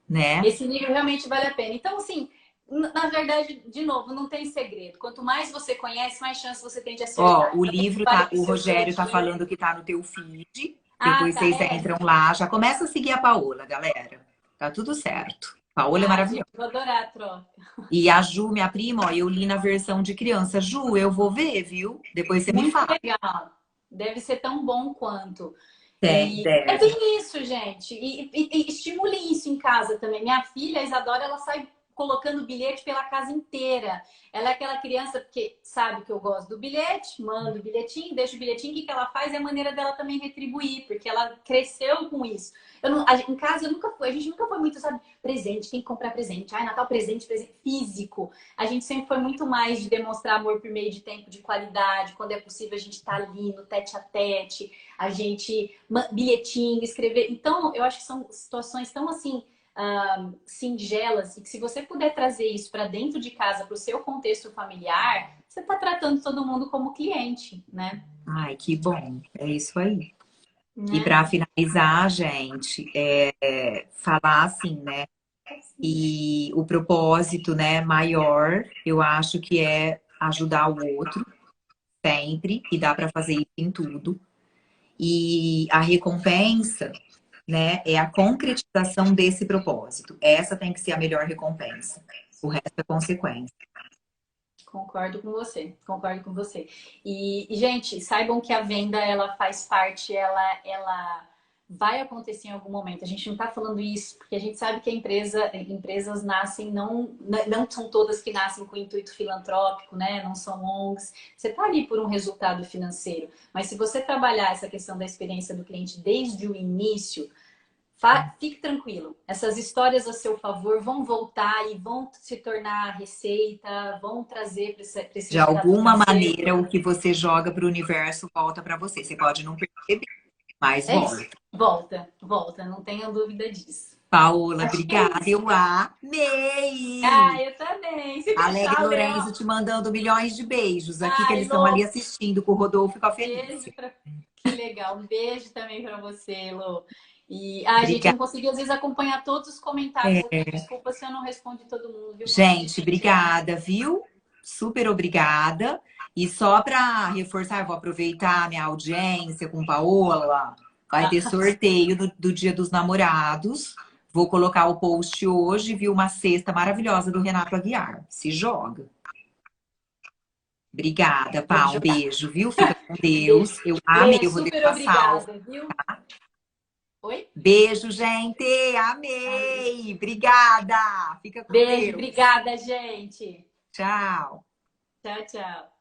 Speaker 1: né?
Speaker 2: Esse livro realmente vale a pena. Então, assim, na verdade, de novo, não tem segredo. Quanto mais você conhece, mais chance você tem de
Speaker 1: Ó,
Speaker 2: acertar.
Speaker 1: o
Speaker 2: Então,
Speaker 1: livro
Speaker 2: vale
Speaker 1: tá,
Speaker 2: para o
Speaker 1: o
Speaker 2: seu dia a
Speaker 1: Rogério tá
Speaker 2: dia.
Speaker 1: falando que tá no teu feed.
Speaker 2: Ah,
Speaker 1: Depois
Speaker 2: tá.
Speaker 1: vocês entram lá, já começa a seguir a Paola, galera. Tá tudo certo. Paola é
Speaker 2: Ai, gente,
Speaker 1: maravilhosa.
Speaker 2: vou adorar a troca.
Speaker 1: E a Ju, minha prima, ó, eu li na versão de criança. Ju, eu vou ver, viu? Depois você me
Speaker 2: Muito
Speaker 1: fala.
Speaker 2: legal. Deve ser tão bom quanto.
Speaker 1: Tem,
Speaker 2: E é
Speaker 1: deve.
Speaker 2: bem isso, gente. E estimule isso em casa também. Minha filha, a Isadora, ela sai colocando bilhete pela casa inteira. Ela é aquela criança que sabe que eu gosto do bilhete, manda o bilhetinho, deixa o bilhetinho, o que que ela faz? É a maneira dela também retribuir, porque ela cresceu com isso. Em casa eu nunca fui, a gente nunca foi muito, sabe, presente, tem que comprar presente. Ai, Natal presente, presente físico. A gente sempre foi muito mais de demonstrar amor por meio de tempo de qualidade, quando é possível a gente estar ali no tete a tete, a gente bilhetinho, escrever. Então, eu acho que são situações tão assim singelas e que se você puder trazer isso para dentro de casa, para o seu contexto familiar, você está tratando todo mundo como cliente, né?
Speaker 1: Ai, que bom. É isso aí. E
Speaker 2: Né?
Speaker 1: para finalizar, gente, falar assim, né? E o propósito, né, maior, eu acho que é ajudar o outro sempre, e dá para fazer isso em tudo. E a recompensa, né, é a concretização desse propósito. Essa tem que ser a melhor recompensa. O resto é consequência.
Speaker 2: Concordo com você, concordo com você. Gente, saibam que a venda, ela faz parte, ela vai acontecer em algum momento. A gente não está falando isso porque a gente sabe que empresas nascem, não são todas que nascem com intuito filantrópico, né? Não são ONGs. Você está ali por um resultado financeiro. Mas se você trabalhar essa questão da experiência do cliente desde o início, fique tranquilo, essas histórias a seu favor vão voltar e vão se tornar receita, vão trazer para esse
Speaker 1: De
Speaker 2: resultado
Speaker 1: alguma
Speaker 2: financeiro.
Speaker 1: maneira, o que você joga para o universo volta para você. Você pode não perceber, mas
Speaker 2: É isso.
Speaker 1: volta.
Speaker 2: Volta, não tenha dúvida disso.
Speaker 1: Paola,
Speaker 2: Acho que é
Speaker 1: obrigada.
Speaker 2: isso.
Speaker 1: Eu amei!
Speaker 2: Eu também. Se
Speaker 1: Alegre
Speaker 2: deixar,
Speaker 1: Lorenzo
Speaker 2: Leão.
Speaker 1: te mandando milhões de beijos aqui, que eles estão ali
Speaker 2: Lô,
Speaker 1: assistindo com o Rodolfo e com a
Speaker 2: beijo
Speaker 1: Felícia.
Speaker 2: que legal. Um beijo também para você, Lô. A gente
Speaker 1: Obrigada.
Speaker 2: não conseguiu, às vezes, acompanhar todos os comentários aqui. Desculpa se eu não respondi todo mundo, viu? Morrendo de
Speaker 1: Gente,
Speaker 2: gente aqui.
Speaker 1: obrigada, viu? Super obrigada. E só para reforçar, eu vou aproveitar a minha audiência com Paola. Vai ter sorteio do Dia dos Namorados. Vou colocar o post hoje, viu? Uma cesta maravilhosa do Renato Aguiar. Se joga. Obrigada,
Speaker 2: Vou
Speaker 1: Pau. Um
Speaker 2: jogar.
Speaker 1: beijo, viu? Fica com
Speaker 2: Beijo.
Speaker 1: Deus. Eu amei,
Speaker 2: Lê,
Speaker 1: eu vou
Speaker 2: super
Speaker 1: deixar salvo.
Speaker 2: obrigada, viu? Oi?
Speaker 1: Beijo, gente. Amei. Obrigada. Fica com
Speaker 2: Beijo,
Speaker 1: Deus.
Speaker 2: obrigada, gente.
Speaker 1: Tchau.
Speaker 2: Tchau, tchau.